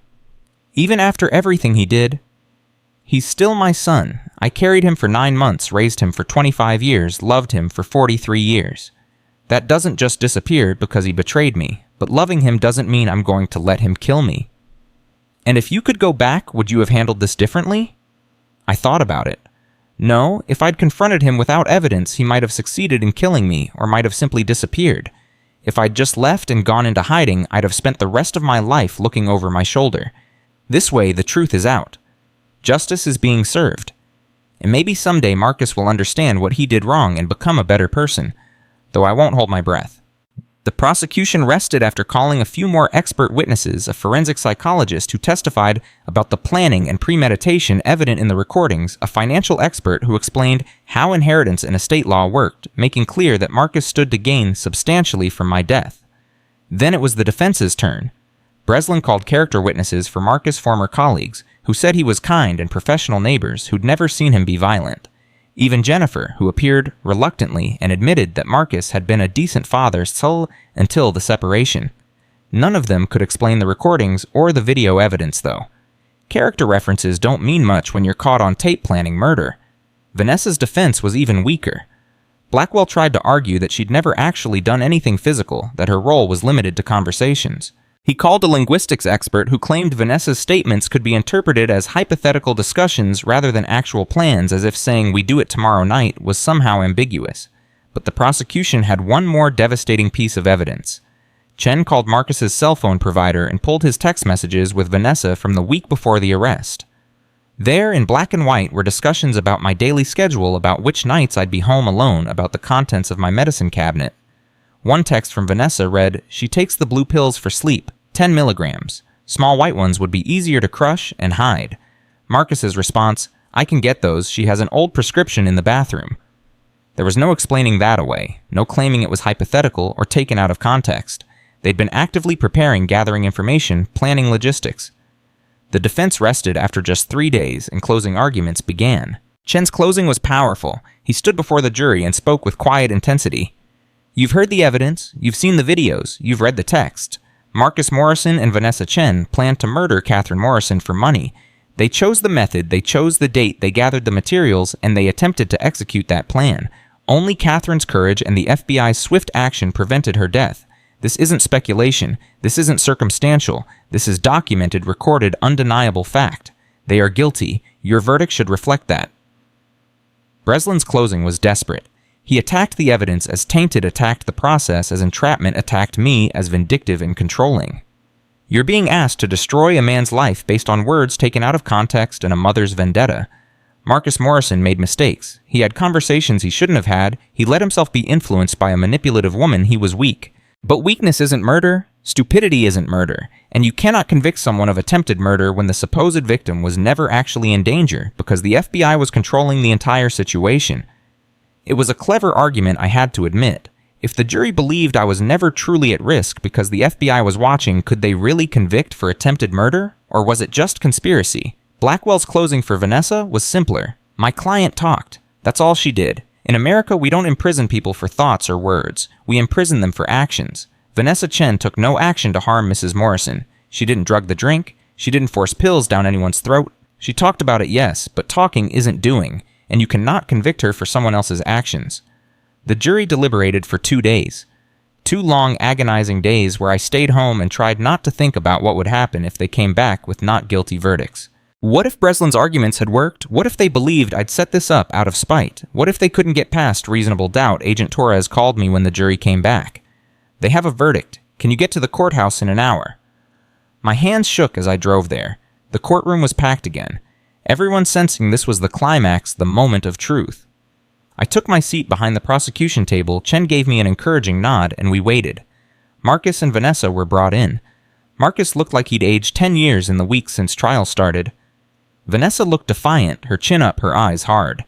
Even after everything he did. He's still my son. I carried him for 9 months, raised him for 25 years, loved him for 43 years. That doesn't just disappear because he betrayed me, but loving him doesn't mean I'm going to let him kill me. And if you could go back, would you have handled this differently? I thought about it. No, if I'd confronted him without evidence, he might have succeeded in killing me, or might have simply disappeared. If I'd just left and gone into hiding, I'd have spent the rest of my life looking over my shoulder. This way, the truth is out. Justice is being served. and maybe someday Marcus will understand what he did wrong and become a better person, though I won't hold my breath. The prosecution rested after calling a few more expert witnesses, a forensic psychologist who testified about the planning and premeditation evident in the recordings, a financial expert who explained how inheritance and estate law worked, making clear that Marcus stood to gain substantially from my death. Then it was the defense's turn. Breslin called character witnesses for Marcus' former colleagues, who said he was kind and professional neighbors who'd never seen him be violent. Even Jennifer, who appeared reluctantly and admitted that Marcus had been a decent father until the separation. None of them could explain the recordings or the video evidence, though. Character references don't mean much when you're caught on tape planning murder. Vanessa's defense was even weaker. Blackwell tried to argue that she'd never actually done anything physical, that her role was limited to conversations. He called a linguistics expert who claimed Vanessa's statements could be interpreted as hypothetical discussions rather than actual plans, as if saying "we do it tomorrow night" was somehow ambiguous. But the prosecution had one more devastating piece of evidence. Chen called Marcus's cell phone provider and pulled his text messages with Vanessa from the week before the arrest. There, in black and white, were discussions about my daily schedule, about which nights I'd be home alone, about the contents of my medicine cabinet. One text from Vanessa read, "She takes the blue pills for sleep, 10 milligrams. Small white ones would be easier to crush and hide." Marcus's response, "I can get those. She has an old prescription in the bathroom." There was no explaining that away, no claiming it was hypothetical or taken out of context. They'd been actively preparing, gathering information, planning logistics. The defense rested after just 3 days, and closing arguments began. Chen's closing was powerful. He stood before the jury and spoke with quiet intensity. "You've heard the evidence, you've seen the videos, you've read the text. Marcus Morrison and Vanessa Chen planned to murder Catherine Morrison for money. They chose the method, they chose the date, they gathered the materials, and they attempted to execute that plan. Only Catherine's courage and the FBI's swift action prevented her death. This isn't speculation. This isn't circumstantial. This is documented, recorded, undeniable fact. They are guilty. Your verdict should reflect that." Breslin's closing was desperate. He attacked the evidence as tainted, attacked the process as entrapment, attacked me as vindictive and controlling. "You're being asked to destroy a man's life based on words taken out of context and a mother's vendetta. Marcus Morrison made mistakes. He had conversations he shouldn't have had. He let himself be influenced by a manipulative woman. He was weak. But weakness isn't murder. Stupidity isn't murder. And you cannot convict someone of attempted murder when the supposed victim was never actually in danger because the FBI was controlling the entire situation." It was a clever argument, I had to admit. If the jury believed I was never truly at risk because the FBI was watching, could they really convict for attempted murder? Or was it just conspiracy? Blackwell's closing for Vanessa was simpler. My client talked. That's all she did. In America, we don't imprison people for thoughts or words. We imprison them for actions. Vanessa Chen took no action to harm Mrs. Morrison. She didn't drug the drink. She didn't force pills down anyone's throat. She talked about it, yes, but talking isn't doing. And you cannot convict her for someone else's actions. The jury deliberated for 2 days. 2 long, agonizing days where I stayed home and tried not to think about what would happen if they came back with not guilty verdicts. What if Breslin's arguments had worked? What if they believed I'd set this up out of spite? What if they couldn't get past reasonable doubt? Agent Torres called me when the jury came back. "They have a verdict. Can you get to the courthouse in an hour?" My hands shook as I drove there. The courtroom was packed again. Everyone sensing this was the climax, the moment of truth. I took my seat behind the prosecution table. Chen gave me an encouraging nod, and we waited. Marcus and Vanessa were brought in. Marcus looked like he'd aged 10 years in the weeks since trial started. Vanessa looked defiant, her chin up, her eyes hard.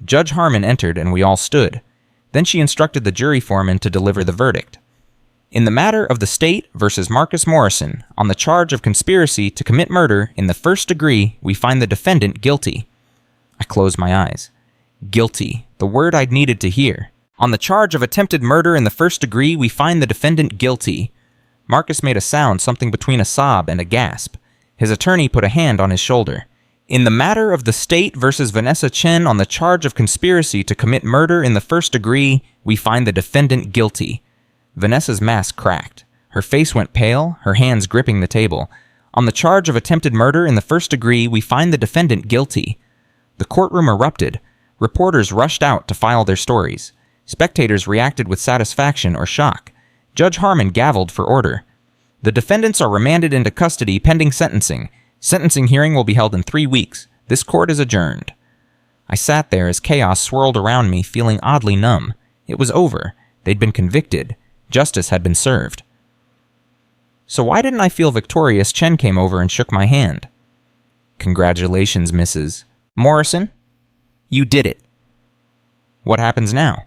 Judge Harmon entered, and we all stood. Then she instructed the jury foreman to deliver the verdict. "In the matter of the state versus Marcus Morrison, on the charge of conspiracy to commit murder in the first degree, we find the defendant guilty." I closed my eyes. Guilty, the word I'd needed to hear. "On the charge of attempted murder in the first degree, we find the defendant guilty." Marcus made a sound, something between a sob and a gasp. His attorney put a hand on his shoulder. "In the matter of the state versus Vanessa Chen, on the charge of conspiracy to commit murder in the first degree, we find the defendant guilty." Vanessa's mask cracked. Her face went pale, her hands gripping the table. "On the charge of attempted murder in the first degree, we find the defendant guilty." The courtroom erupted. Reporters rushed out to file their stories. Spectators reacted with satisfaction or shock. Judge Harmon gavelled for order. "The defendants are remanded into custody pending sentencing. Sentencing hearing will be held in 3 weeks. This court is adjourned." I sat there as chaos swirled around me, feeling oddly numb. It was over. They'd been convicted. Justice had been served. So why didn't I feel victorious? Chen came over and shook my hand. Congratulations, Mrs. Morrison. You did it. What happens now?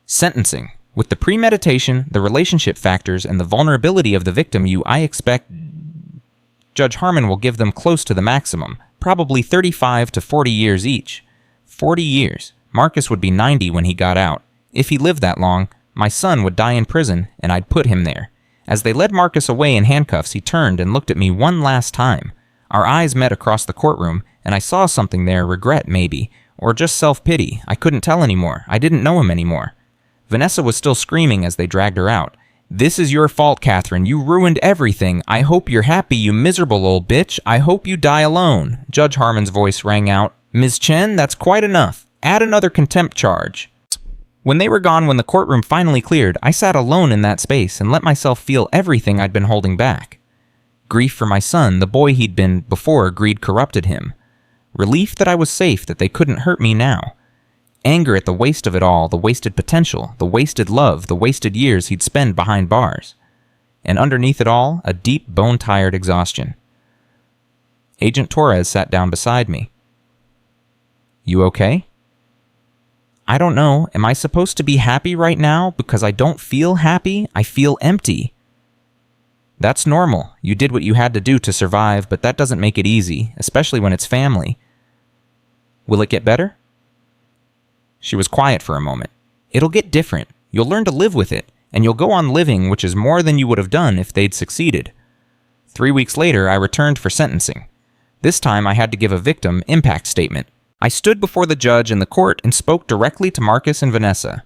Sentencing. With the premeditation, the relationship factors, and the vulnerability of the victim, I expect Judge Harmon will give them close to the maximum, probably 35 to 40 years each. 40 years. Marcus would be 90 when he got out. If he lived that long, my son would die in prison, and I'd put him there. As they led Marcus away in handcuffs, he turned and looked at me one last time. Our eyes met across the courtroom, and I saw something there, regret maybe, or just self-pity. I couldn't tell anymore. I didn't know him anymore. Vanessa was still screaming as they dragged her out. This is your fault, Catherine. You ruined everything. I hope you're happy, you miserable old bitch. I hope you die alone. Judge Harmon's voice rang out. Ms. Chen, that's quite enough. Add another contempt charge. When they were gone, when the courtroom finally cleared, I sat alone in that space and let myself feel everything I'd been holding back. Grief for my son, the boy he'd been before greed corrupted him. Relief that I was safe, that they couldn't hurt me now. Anger at the waste of it all, the wasted potential, the wasted love, the wasted years he'd spend behind bars. And underneath it all, a deep, bone-tired exhaustion. Agent Torres sat down beside me. You okay? I don't know. Am I supposed to be happy right now? Because I don't feel happy. I feel empty. That's normal. You did what you had to do to survive, but that doesn't make it easy, especially when it's family. Will it get better? She was quiet for a moment. It'll get different. You'll learn to live with it, and you'll go on living, which is more than you would have done if they'd succeeded. 3 weeks later, I returned for sentencing. This time, I had to give a victim impact statement. I stood before the judge in the court and spoke directly to Marcus and Vanessa.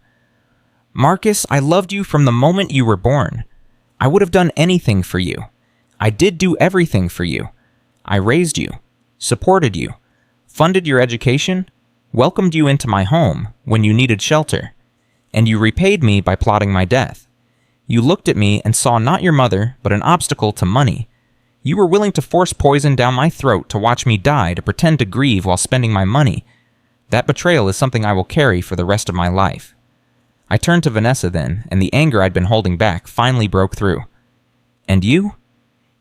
Marcus, I loved you from the moment you were born. I would have done anything for you. I did do everything for you. I raised you, supported you, funded your education, welcomed you into my home when you needed shelter, and you repaid me by plotting my death. You looked at me and saw not your mother, but an obstacle to money. You were willing to force poison down my throat to watch me die, to pretend to grieve while spending my money. That betrayal is something I will carry for the rest of my life. I turned to Vanessa then, and the anger I'd been holding back finally broke through. And you?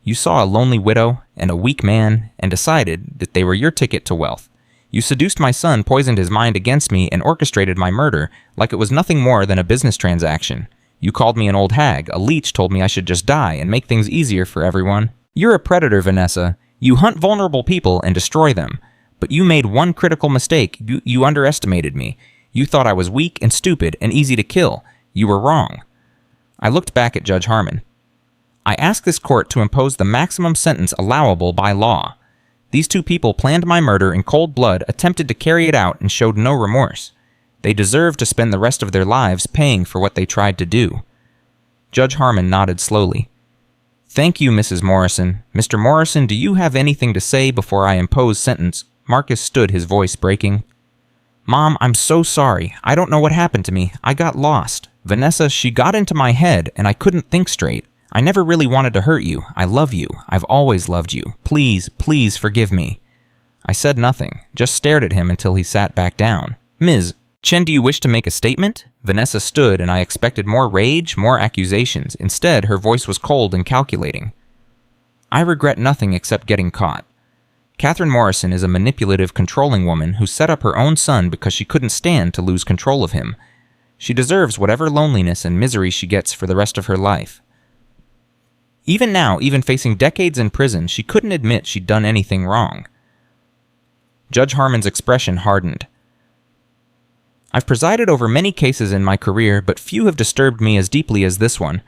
You saw a lonely widow and a weak man and decided that they were your ticket to wealth. You seduced my son, poisoned his mind against me, and orchestrated my murder like it was nothing more than a business transaction. You called me an old hag. A leech told me I should just die and make things easier for everyone. You're a predator, Vanessa. You hunt vulnerable people and destroy them. But you made one critical mistake. You underestimated me. You thought I was weak and stupid and easy to kill. You were wrong. I looked back at Judge Harmon. I ask this court to impose the maximum sentence allowable by law. These two people planned my murder in cold blood, attempted to carry it out, and showed no remorse. They deserve to spend the rest of their lives paying for what they tried to do. Judge Harmon nodded slowly. Thank you, Mrs. Morrison. Mr. Morrison, do you have anything to say before I impose sentence? Marcus stood, his voice breaking. Mom, I'm so sorry. I don't know what happened to me. I got lost. Vanessa, she got into my head, and I couldn't think straight. I never really wanted to hurt you. I love you. I've always loved you. Please, please forgive me. I said nothing, just stared at him until he sat back down. Ms. Chen, do you wish to make a statement? Vanessa stood, and I expected more rage, more accusations. Instead, her voice was cold and calculating. I regret nothing except getting caught. Catherine Morrison is a manipulative, controlling woman who set up her own son because she couldn't stand to lose control of him. She deserves whatever loneliness and misery she gets for the rest of her life. Even now, even facing decades in prison, she couldn't admit she'd done anything wrong. Judge Harmon's expression hardened. I've presided over many cases in my career, but few have disturbed me as deeply as this one.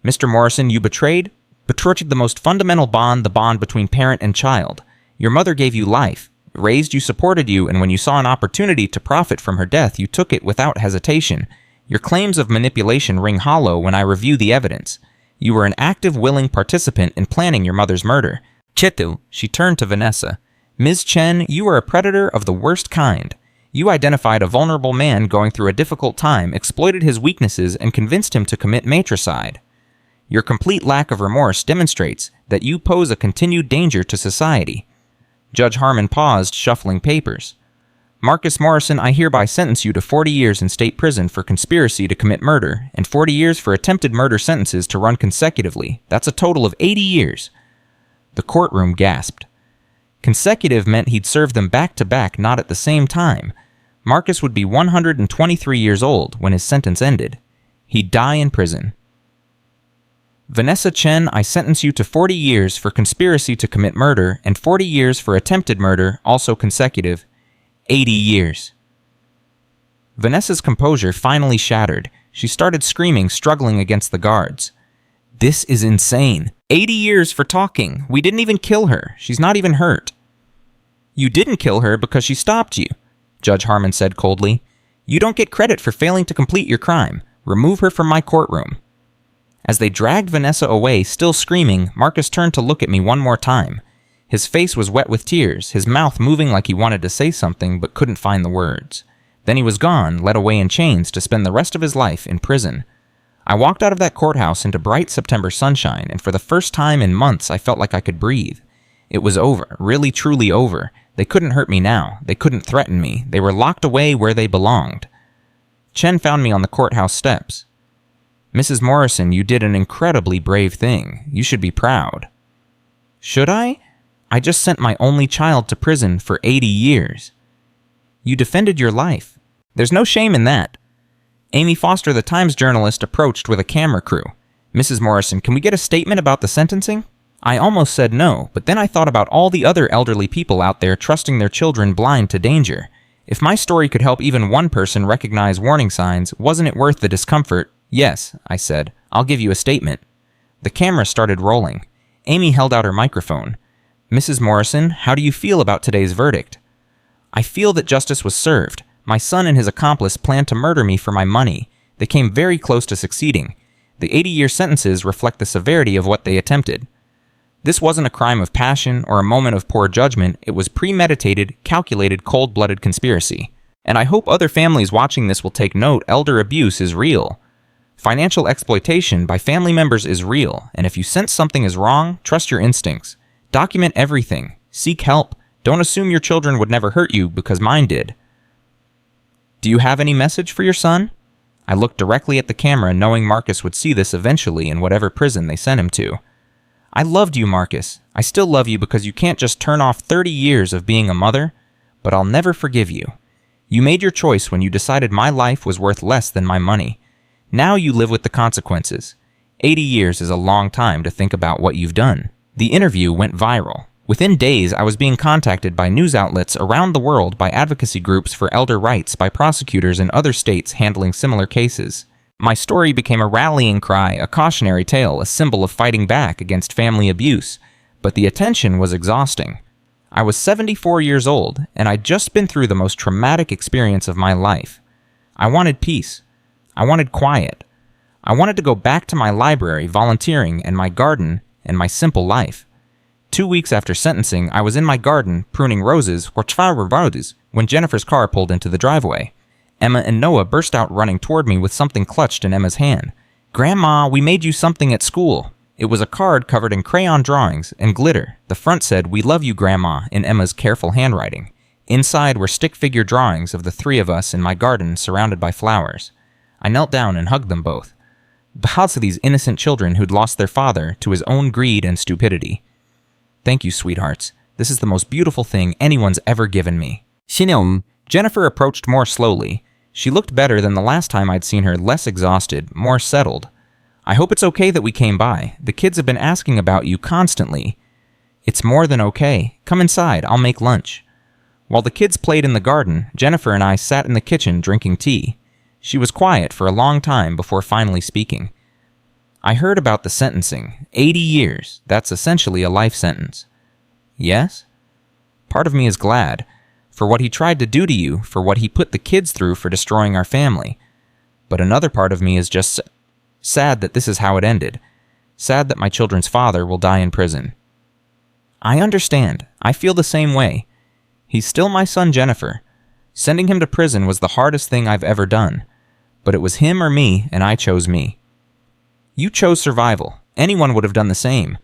Mr. Morrison, you betrayed the most fundamental bond, the bond between parent and child. Your mother gave you life, raised you, supported you, and when you saw an opportunity to profit from her death, you took it without hesitation. Your claims of manipulation ring hollow when I review the evidence. You were an active, willing participant in planning your mother's murder. Chetu, she turned to Vanessa. Ms. Chen, you are a predator of the worst kind. You identified a vulnerable man going through a difficult time, exploited his weaknesses, and convinced him to commit matricide. Your complete lack of remorse demonstrates that you pose a continued danger to society. Judge Harmon paused, shuffling papers. Marcus Morrison, I hereby sentence you to 40 years in state prison for conspiracy to commit murder, and 40 years for attempted murder sentences to run consecutively. That's a total of 80 years. The courtroom gasped. Consecutive meant he'd serve them back to back, not at the same time. Marcus would be 123 years old when his sentence ended. He'd die in prison. Vanessa Chen, I sentence you to 40 years for conspiracy to commit murder and 40 years for attempted murder, also consecutive. 80 years. Vanessa's composure finally shattered. She started screaming, struggling against the guards. This is insane. 80 years for talking. We didn't even kill her. She's not even hurt. You didn't kill her because she stopped you, Judge Harmon said coldly. You don't get credit for failing to complete your crime. Remove her from my courtroom. As they dragged Vanessa away, still screaming, Marcus turned to look at me one more time. His face was wet with tears, his mouth moving like he wanted to say something but couldn't find the words. Then he was gone, led away in chains to spend the rest of his life in prison. I walked out of that courthouse into bright September sunshine, and for the first time in months I felt like I could breathe. It was over, really truly over. They couldn't hurt me now. They couldn't threaten me. They were locked away where they belonged. Chen found me on the courthouse steps. Mrs. Morrison, you did an incredibly brave thing. You should be proud. Should I? I just sent my only child to prison for 80 years. You defended your life. There's no shame in that. Amy Foster, the Times journalist, approached with a camera crew. Mrs. Morrison, can we get a statement about the sentencing? I almost said no, but then I thought about all the other elderly people out there trusting their children blind to danger. If my story could help even one person recognize warning signs, wasn't it worth the discomfort? Yes, I said. I'll give you a statement. The camera started rolling. Amy held out her microphone. Mrs. Morrison, how do you feel about today's verdict? I feel that justice was served. My son and his accomplice planned to murder me for my money. They came very close to succeeding. The 80-year sentences reflect the severity of what they attempted. This wasn't a crime of passion or a moment of poor judgment. It was premeditated, calculated, cold-blooded conspiracy. And I hope other families watching this will take note. Elder abuse is real. Financial exploitation by family members is real, and if you sense something is wrong, trust your instincts. Document everything. Seek help. Don't assume your children would never hurt you because mine did. Do you have any message for your son? I looked directly at the camera, knowing Marcus would see this eventually in whatever prison they sent him to. I loved you, Marcus. I still love you because you can't just turn off 30 years of being a mother, but I'll never forgive you. You made your choice when you decided my life was worth less than my money. Now you live with the consequences. 80 years is a long time to think about what you've done. The interview went viral. Within days, I was being contacted by news outlets around the world, by advocacy groups for elder rights, by prosecutors in other states handling similar cases. My story became a rallying cry, a cautionary tale, a symbol of fighting back against family abuse. But the attention was exhausting. I was 74 years old, and I'd just been through the most traumatic experience of my life. I wanted peace. I wanted quiet. I wanted to go back to my library, volunteering, and my garden, and my simple life. 2 weeks after sentencing, I was in my garden, pruning roses, when Jennifer's car pulled into the driveway. Emma and Noah burst out running toward me with something clutched in Emma's hand. Grandma, we made you something at school. It was a card covered in crayon drawings and glitter. The front said, "We love you, Grandma," in Emma's careful handwriting. Inside were stick figure drawings of the three of us in my garden surrounded by flowers. I knelt down and hugged them both. Behats of these innocent children who'd lost their father to his own greed and stupidity. Thank you, sweethearts. This is the most beautiful thing anyone's ever given me. Jennifer approached more slowly. She looked better than the last time I'd seen her, less exhausted, more settled. I hope it's okay that we came by. The kids have been asking about you constantly. It's more than okay. Come inside, I'll make lunch. While the kids played in the garden, Jennifer and I sat in the kitchen drinking tea. She was quiet for a long time before finally speaking. I heard about the sentencing. 80 years. That's essentially a life sentence. Yes? Part of me is glad. For what he tried to do to you, for what he put the kids through for destroying our family. But another part of me is just sad that this is how it ended. Sad that my children's father will die in prison. I understand. I feel the same way. He's still my son, Jennifer. Sending him to prison was the hardest thing I've ever done. But it was him or me, and I chose me. You chose survival. Anyone would have done the same.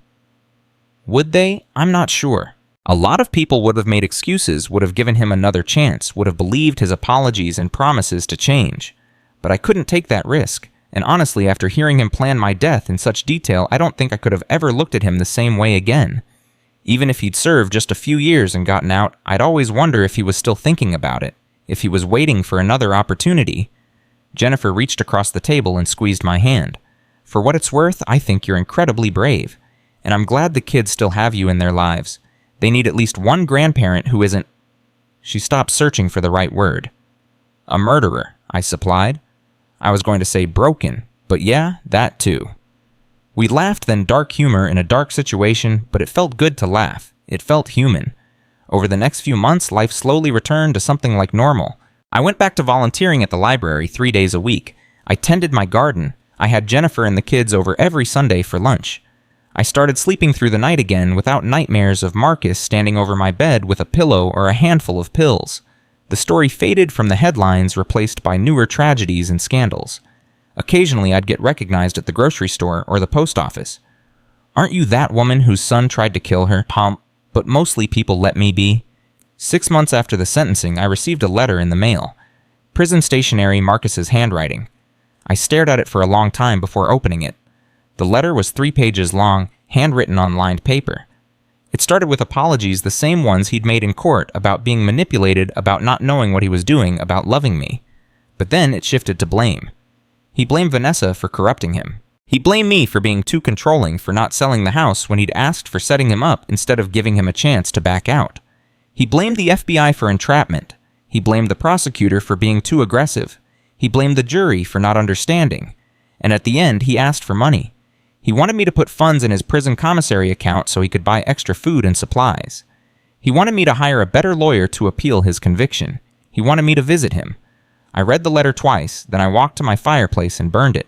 Would they? I'm not sure. A lot of people would have made excuses, would have given him another chance, would have believed his apologies and promises to change. But I couldn't take that risk, and honestly, after hearing him plan my death in such detail, I don't think I could have ever looked at him the same way again. Even if he'd served just a few years and gotten out, I'd always wonder if he was still thinking about it, if he was waiting for another opportunity. Jennifer reached across the table and squeezed my hand. For what it's worth, I think you're incredibly brave, and I'm glad the kids still have you in their lives. They need at least one grandparent who isn't... She stopped searching for the right word. A murderer, I supplied. I was going to say broken, but yeah, that too. We laughed, then dark humor in a dark situation, but it felt good to laugh. It felt human. Over the next few months, life slowly returned to something like normal. I went back to volunteering at the library 3 days a week. I tended my garden. I had Jennifer and the kids over every Sunday for lunch. I started sleeping through the night again without nightmares of Marcus standing over my bed with a pillow or a handful of pills. The story faded from the headlines, replaced by newer tragedies and scandals. Occasionally, I'd get recognized at the grocery store or the post office. Aren't you that woman whose son tried to kill her? But mostly people let me be. 6 months after the sentencing, I received a letter in the mail. Prison stationery, Marcus's handwriting. I stared at it for a long time before opening it. The letter was 3 pages long, handwritten on lined paper. It started with apologies, the same ones he'd made in court, about being manipulated, about not knowing what he was doing, about loving me. But then it shifted to blame. He blamed Vanessa for corrupting him. He blamed me for being too controlling, for not selling the house when he'd asked for setting him up instead of giving him a chance to back out. He blamed the FBI for entrapment. He blamed the prosecutor for being too aggressive. He blamed the jury for not understanding. And at the end, he asked for money. He wanted me to put funds in his prison commissary account so he could buy extra food and supplies. He wanted me to hire a better lawyer to appeal his conviction. He wanted me to visit him. I read the letter twice, then I walked to my fireplace and burned it.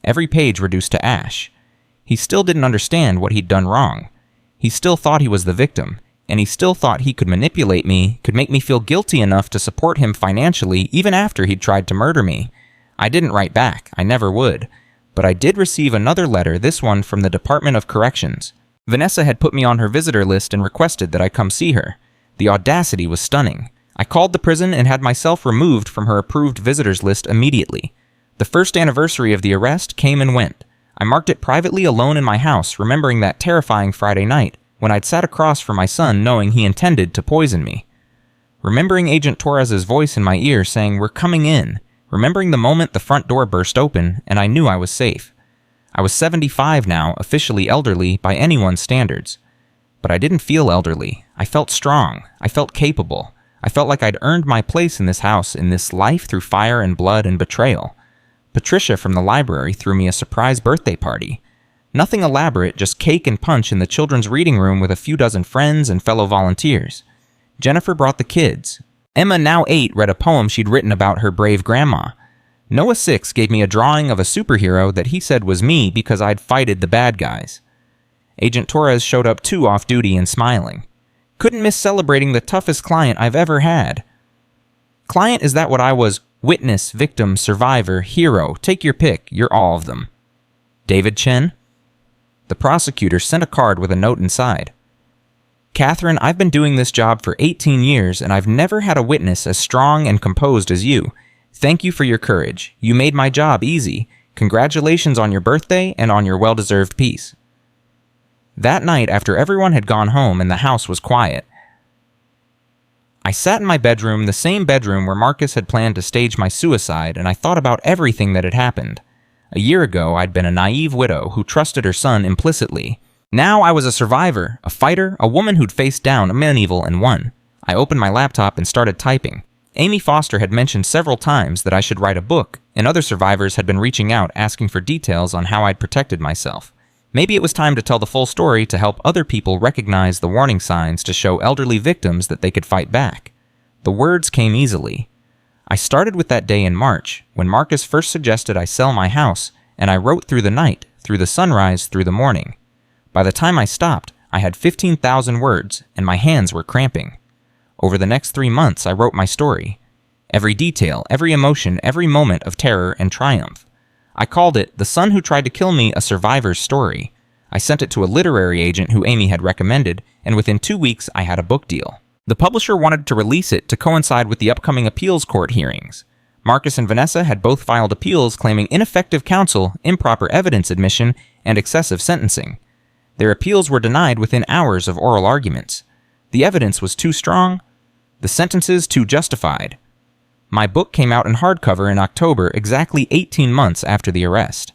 Every page reduced to ash. He still didn't understand what he'd done wrong. He still thought he was the victim, and he still thought he could manipulate me, could make me feel guilty enough to support him financially even after he'd tried to murder me. I didn't write back. I never would. But I did receive another letter, this one from the Department of Corrections. Vanessa had put me on her visitor list and requested that I come see her. The audacity was stunning. I called the prison and had myself removed from her approved visitors list immediately. The first anniversary of the arrest came and went. I marked it privately alone in my house, remembering that terrifying Friday night, when I'd sat across from my son knowing he intended to poison me. Remembering Agent Torres's voice in my ear saying, "We're coming in." Remembering the moment the front door burst open, and I knew I was safe. I was 75 now, officially elderly by anyone's standards. But I didn't feel elderly. I felt strong. I felt capable. I felt like I'd earned my place in this house, in this life, through fire and blood and betrayal. Patricia from the library threw me a surprise birthday party. Nothing elaborate, just cake and punch in the children's reading room with a few dozen friends and fellow volunteers. Jennifer brought the kids. Emma, now 8, read a poem she'd written about her brave grandma. Noah, 6, gave me a drawing of a superhero that he said was me because I'd fighted the bad guys. Agent Torres showed up too, off duty and smiling. Couldn't miss celebrating the toughest client I've ever had. Client, is that what I was? Witness, victim, survivor, hero, take your pick, you're all of them. David Chen? The prosecutor sent a card with a note inside. Catherine, I've been doing this job for 18 years, and I've never had a witness as strong and composed as you. Thank you for your courage. You made my job easy. Congratulations on your birthday and on your well-deserved peace. That night, after everyone had gone home and the house was quiet, I sat in my bedroom, the same bedroom where Marcus had planned to stage my suicide, and I thought about everything that had happened. A year ago, I'd been a naive widow who trusted her son implicitly. Now I was a survivor, a fighter, a woman who'd faced down a man evil and won. I opened my laptop and started typing. Amy Foster had mentioned several times that I should write a book, and other survivors had been reaching out asking for details on how I'd protected myself. Maybe it was time to tell the full story to help other people recognize the warning signs to show elderly victims that they could fight back. The words came easily. I started with that day in March, when Marcus first suggested I sell my house, and I wrote through the night, through the sunrise, through the morning. By the time I stopped, I had 15,000 words, and my hands were cramping. Over the next 3 months, I wrote my story. Every detail, every emotion, every moment of terror and triumph. I called it The Son Who Tried to Kill Me, a Survivor's Story. I sent it to a literary agent who Amy had recommended, and within 2 weeks I had a book deal. The publisher wanted to release it to coincide with the upcoming appeals court hearings. Marcus and Vanessa had both filed appeals claiming ineffective counsel, improper evidence admission, and excessive sentencing. Their appeals were denied within hours of oral arguments. The evidence was too strong, the sentences too justified. My book came out in hardcover in October, exactly 18 months after the arrest.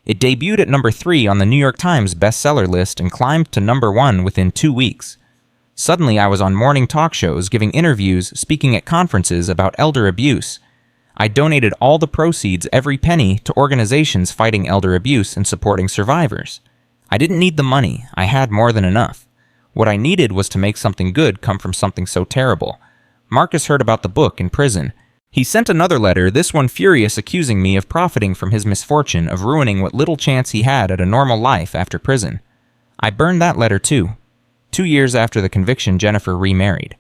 It debuted at number 3 on the New York Times bestseller list and climbed to number 1 within 2 weeks. Suddenly, I was on morning talk shows, giving interviews, speaking at conferences about elder abuse. I donated all the proceeds, every penny, to organizations fighting elder abuse and supporting survivors. I didn't need the money. I had more than enough. What I needed was to make something good come from something so terrible. Marcus heard about the book in prison. He sent another letter, this one furious, accusing me of profiting from his misfortune, of ruining what little chance he had at a normal life after prison. I burned that letter too. 2 years after the conviction, Jennifer remarried.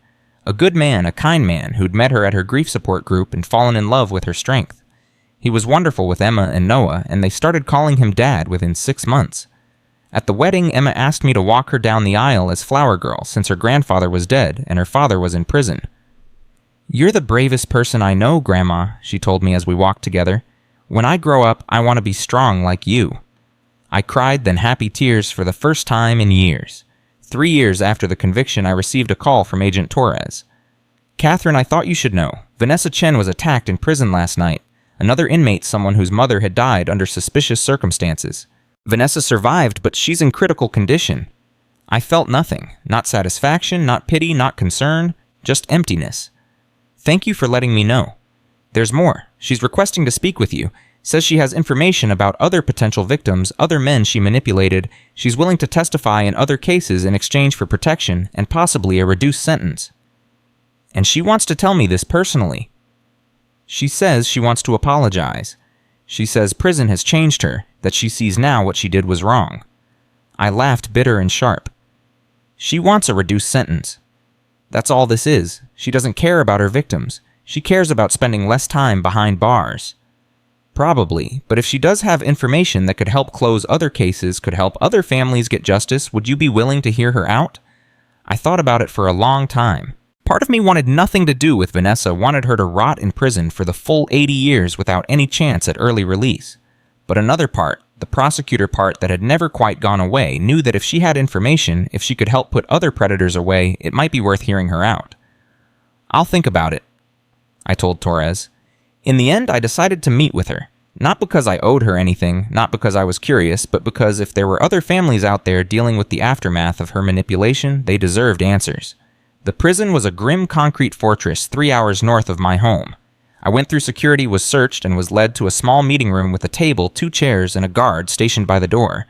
A good man, a kind man, who'd met her at her grief support group and fallen in love with her strength. He was wonderful with Emma and Noah, and they started calling him Dad within 6 months. At the wedding, Emma asked me to walk her down the aisle as flower girl since her grandfather was dead and her father was in prison. "You're the bravest person I know, Grandma," she told me as we walked together. "When I grow up, I want to be strong like you." I cried, then happy tears for the first time in years. 3 years after the conviction, I received a call from Agent Torres. "Catherine, I thought you should know. Vanessa Chen was attacked in prison last night. Another inmate, someone whose mother had died under suspicious circumstances. Vanessa survived, but she's in critical condition." I felt nothing. Not satisfaction, not pity, not concern, just emptiness. "Thank you for letting me know. There's more. She's requesting to speak with you. Says she has information about other potential victims, other men she manipulated. She's willing to testify in other cases in exchange for protection and possibly a reduced sentence. And she wants to tell me this personally. She says she wants to apologize. She says prison has changed her, that she sees now what she did was wrong." I laughed, bitter and sharp. "She wants a reduced sentence. That's all this is. She doesn't care about her victims. She cares about spending less time behind bars." "Probably, but if she does have information that could help close other cases, could help other families get justice, would you be willing to hear her out?" I thought about it for a long time. Part of me wanted nothing to do with Vanessa, wanted her to rot in prison for the full 80 years without any chance at early release. But another part, the prosecutor part that had never quite gone away, knew that if she had information, if she could help put other predators away, it might be worth hearing her out. "I'll think about it," I told Torres. In the end, I decided to meet with her. Not because I owed her anything, not because I was curious, but because if there were other families out there dealing with the aftermath of her manipulation, they deserved answers. The prison was a grim concrete fortress 3 hours north of my home. I went through security, was searched, and was led to a small meeting room with a table, 2 chairs, and a guard stationed by the door.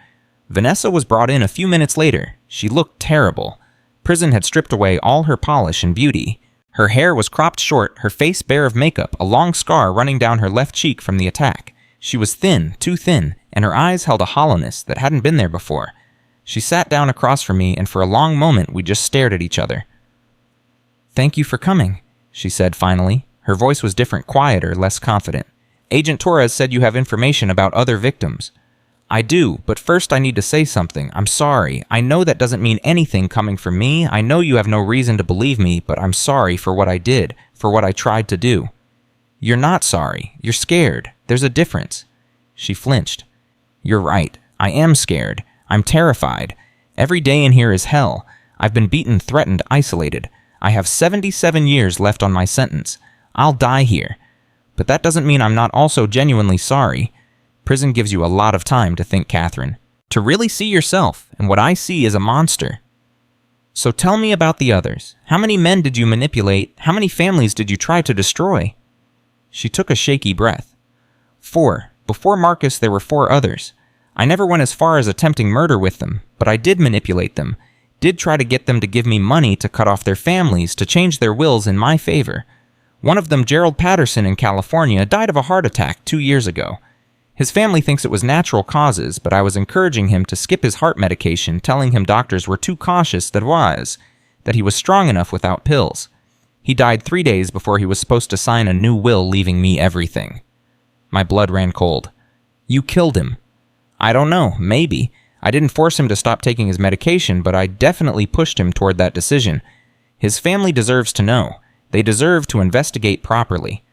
Vanessa was brought in a few minutes later. She looked terrible. Prison had stripped away all her polish and beauty. Her hair was cropped short, her face bare of makeup, a long scar running down her left cheek from the attack. She was thin, too thin, and her eyes held a hollowness that hadn't been there before. She sat down across from me, and for a long moment we just stared at each other. "Thank you for coming," she said finally. Her voice was different, quieter, less confident. "Agent Torres said you have information about other victims." "I do, but first I need to say something. I'm sorry. I know that doesn't mean anything coming from me. I know you have no reason to believe me, but I'm sorry for what I did, for what I tried to do." "You're not sorry. You're scared. There's a difference." She flinched. "You're right. I am scared. I'm terrified. Every day in here is hell. I've been beaten, threatened, isolated. I have 77 years left on my sentence. I'll die here. But that doesn't mean I'm not also genuinely sorry. Prison gives you a lot of time to think, Catherine. To really see yourself, and what I see is a monster. So tell me about the others. How many men did you manipulate? How many families did you try to destroy?" She took a shaky breath. 4. Before Marcus, there were 4 others. I never went as far as attempting murder with them, but I did manipulate them. Did try to get them to give me money to cut off their families, to change their wills in my favor. One of them, Gerald Patterson in California, died of a heart attack 2 years ago. His family thinks it was natural causes, but I was encouraging him to skip his heart medication, telling him doctors were too cautious that he was strong enough without pills. He died 3 days before he was supposed to sign a new will leaving me everything. My blood ran cold. "You killed him." "I don't know, maybe. I didn't force him to stop taking his medication, but I definitely pushed him toward that decision. His family deserves to know. They deserve to investigate properly.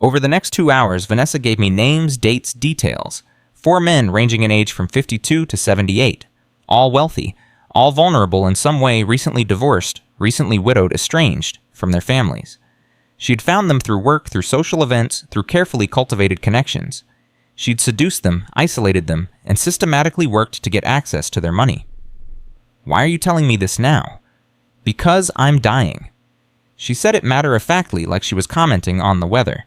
Over the next 2 hours, Vanessa gave me names, dates, details. 4 men ranging in age from 52 to 78. All wealthy. All vulnerable in some way, recently divorced, recently widowed, estranged from their families. She'd found them through work, through social events, through carefully cultivated connections. She'd seduced them, isolated them, and systematically worked to get access to their money. Why are you telling me this now? Because I'm dying. She said it matter-of-factly, like she was commenting on the weather.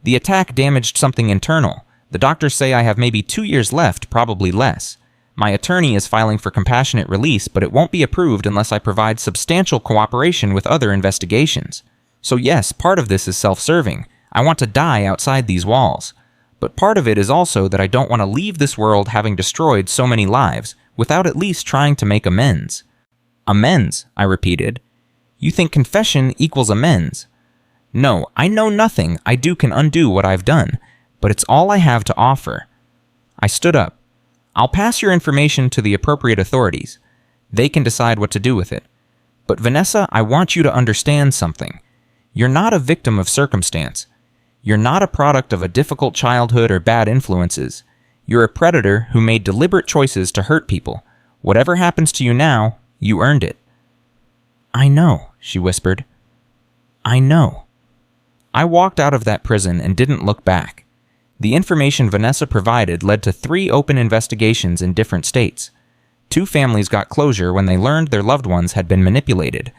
The attack damaged something internal. The doctors say I have maybe 2 years left, probably less. My attorney is filing for compassionate release, but it won't be approved unless I provide substantial cooperation with other investigations. So yes, part of this is self-serving. I want to die outside these walls. But part of it is also that I don't want to leave this world having destroyed so many lives without at least trying to make amends. Amends, I repeated. You think confession equals amends? No, I know nothing I do can undo what I've done, but it's all I have to offer. I stood up. I'll pass your information to the appropriate authorities. They can decide what to do with it. But Vanessa, I want you to understand something. You're not a victim of circumstance. You're not a product of a difficult childhood or bad influences. You're a predator who made deliberate choices to hurt people. Whatever happens to you now, you earned it. I know, she whispered. I know. I walked out of that prison and didn't look back. The information Vanessa provided led to 3 open investigations in different states. 2 families got closure when they learned their loved ones had been manipulated.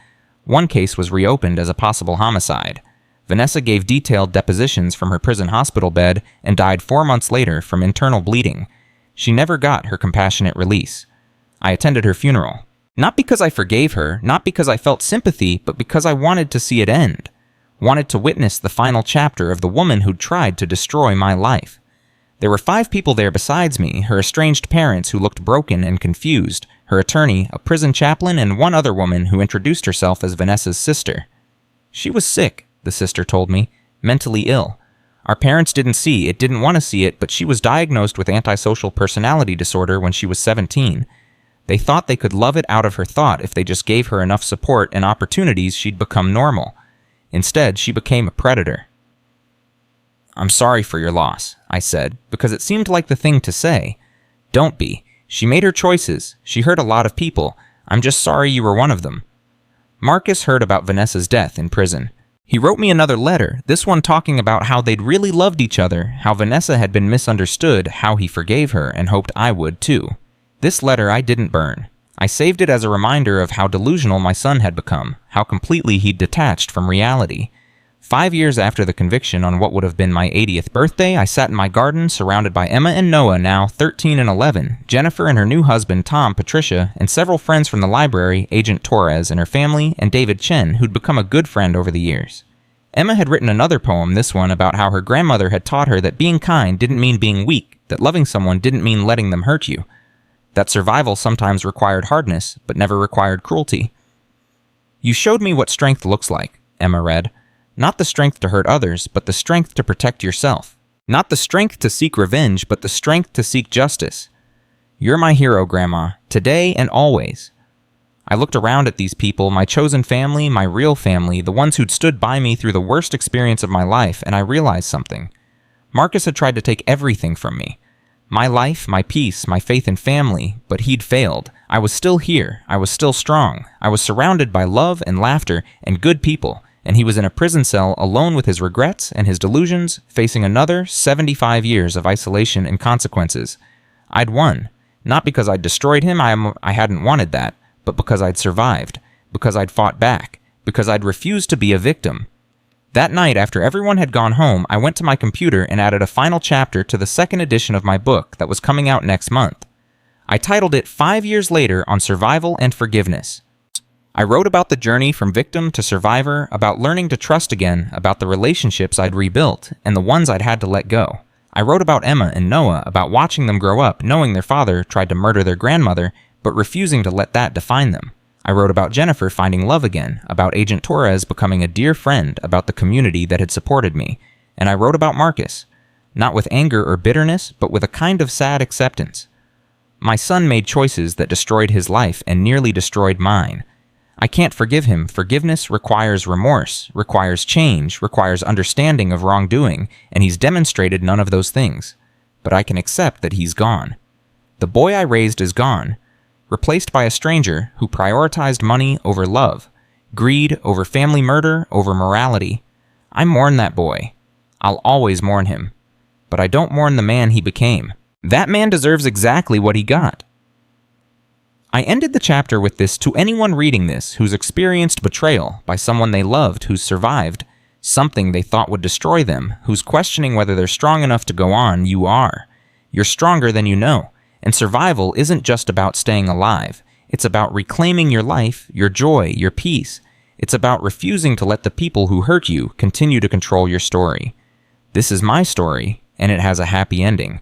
1 case was reopened as a possible homicide. Vanessa gave detailed depositions from her prison hospital bed and died 4 months later from internal bleeding. She never got her compassionate release. I attended her funeral. Not because I forgave her, not because I felt sympathy, but because I wanted to see it end. Wanted to witness the final chapter of the woman who'd tried to destroy my life. There were 5 people there besides me, her estranged parents who looked broken and confused, her attorney, a prison chaplain, and 1 other woman who introduced herself as Vanessa's sister. She was sick, the sister told me, mentally ill. Our parents didn't see it, didn't want to see it, but she was diagnosed with antisocial personality disorder when she was 17. They thought they could love it out of her thought if they just gave her enough support and opportunities she'd become normal. Instead, she became a predator. I'm sorry for your loss, I said, because it seemed like the thing to say. Don't be. She made her choices. She hurt a lot of people. I'm just sorry you were one of them. Marcus heard about Vanessa's death in prison. He wrote me another letter, this one talking about how they'd really loved each other, how Vanessa had been misunderstood, how he forgave her, and hoped I would too. This letter I didn't burn. I saved it as a reminder of how delusional my son had become, how completely he'd detached from reality. 5 years after the conviction on what would have been my 80th birthday, I sat in my garden surrounded by Emma and Noah, now 13 and 11, Jennifer and her new husband Tom, Patricia, and several friends from the library, Agent Torres and her family, and David Chen, who'd become a good friend over the years. Emma had written another poem, this one, about how her grandmother had taught her that being kind didn't mean being weak, that loving someone didn't mean letting them hurt you, that survival sometimes required hardness, but never required cruelty. You showed me what strength looks like, Emma read. Not the strength to hurt others, but the strength to protect yourself. Not the strength to seek revenge, but the strength to seek justice. You're my hero, Grandma, today and always. I looked around at these people, my chosen family, my real family, the ones who'd stood by me through the worst experience of my life, and I realized something. Marcus had tried to take everything from me. My life, my peace, my faith in family, but he'd failed. I was still here. I was still strong. I was surrounded by love and laughter and good people, and he was in a prison cell alone with his regrets and his delusions, facing another 75 years of isolation and consequences. I'd won, not because I'd destroyed him, I hadn't wanted that, but because I'd survived, because I'd fought back, because I'd refused to be a victim. That night, after everyone had gone home, I went to my computer and added a final chapter to the 2nd edition of my book that was coming out next month. I titled it 5 Years Later on Survival and Forgiveness. I wrote about the journey from victim to survivor, about learning to trust again, about the relationships I'd rebuilt, and the ones I'd had to let go. I wrote about Emma and Noah, about watching them grow up, knowing their father tried to murder their grandmother, but refusing to let that define them. I wrote about Jennifer finding love again, about Agent Torres becoming a dear friend, about the community that had supported me. And I wrote about Marcus, not with anger or bitterness, but with a kind of sad acceptance. My son made choices that destroyed his life and nearly destroyed mine. I can't forgive him. Forgiveness requires remorse, requires change, requires understanding of wrongdoing, and he's demonstrated none of those things. But I can accept that he's gone. The boy I raised is gone, replaced by a stranger who prioritized money over love, greed over family murder over morality. I mourn that boy. I'll always mourn him. But I don't mourn the man he became. That man deserves exactly what he got. I ended the chapter with this to anyone reading this who's experienced betrayal by someone they loved who's survived, something they thought would destroy them, who's questioning whether they're strong enough to go on. You are. You're stronger than you know. And survival isn't just about staying alive. It's about reclaiming your life, your joy, your peace. It's about refusing to let the people who hurt you continue to control your story. This is my story, and it has a happy ending.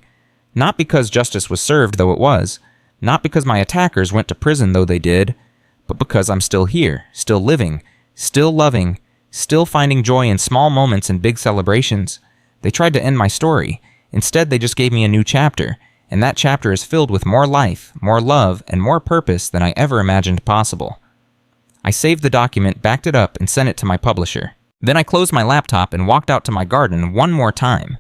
Not because justice was served, though it was. Not because my attackers went to prison, though they did. But because I'm still here, still living, still loving, still finding joy in small moments and big celebrations. They tried to end my story. Instead, they just gave me a new chapter. And that chapter is filled with more life, more love, and more purpose than I ever imagined possible. I saved the document, backed it up, and sent it to my publisher. Then I closed my laptop and walked out to my garden one more time.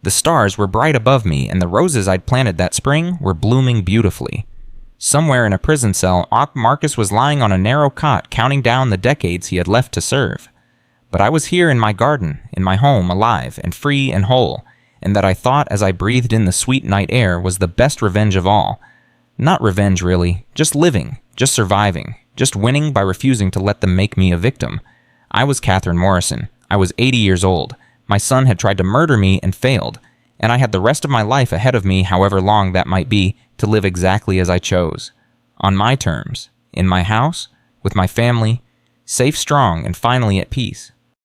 The stars were bright above me, and the roses I'd planted that spring were blooming beautifully. Somewhere in a prison cell, Marcus was lying on a narrow cot counting down the decades he had left to serve. But I was here in my garden, in my home, alive and free and whole, and that I thought as I breathed in the sweet night air was the best revenge of all. Not revenge, really, just living, just surviving, just winning by refusing to let them make me a victim. I was Catherine Morrison. I was 80 years old. My son had tried to murder me and failed, and I had the rest of my life ahead of me, however long that might be, to live exactly as I chose. On my terms, in my house, with my family, safe, strong, and finally at peace.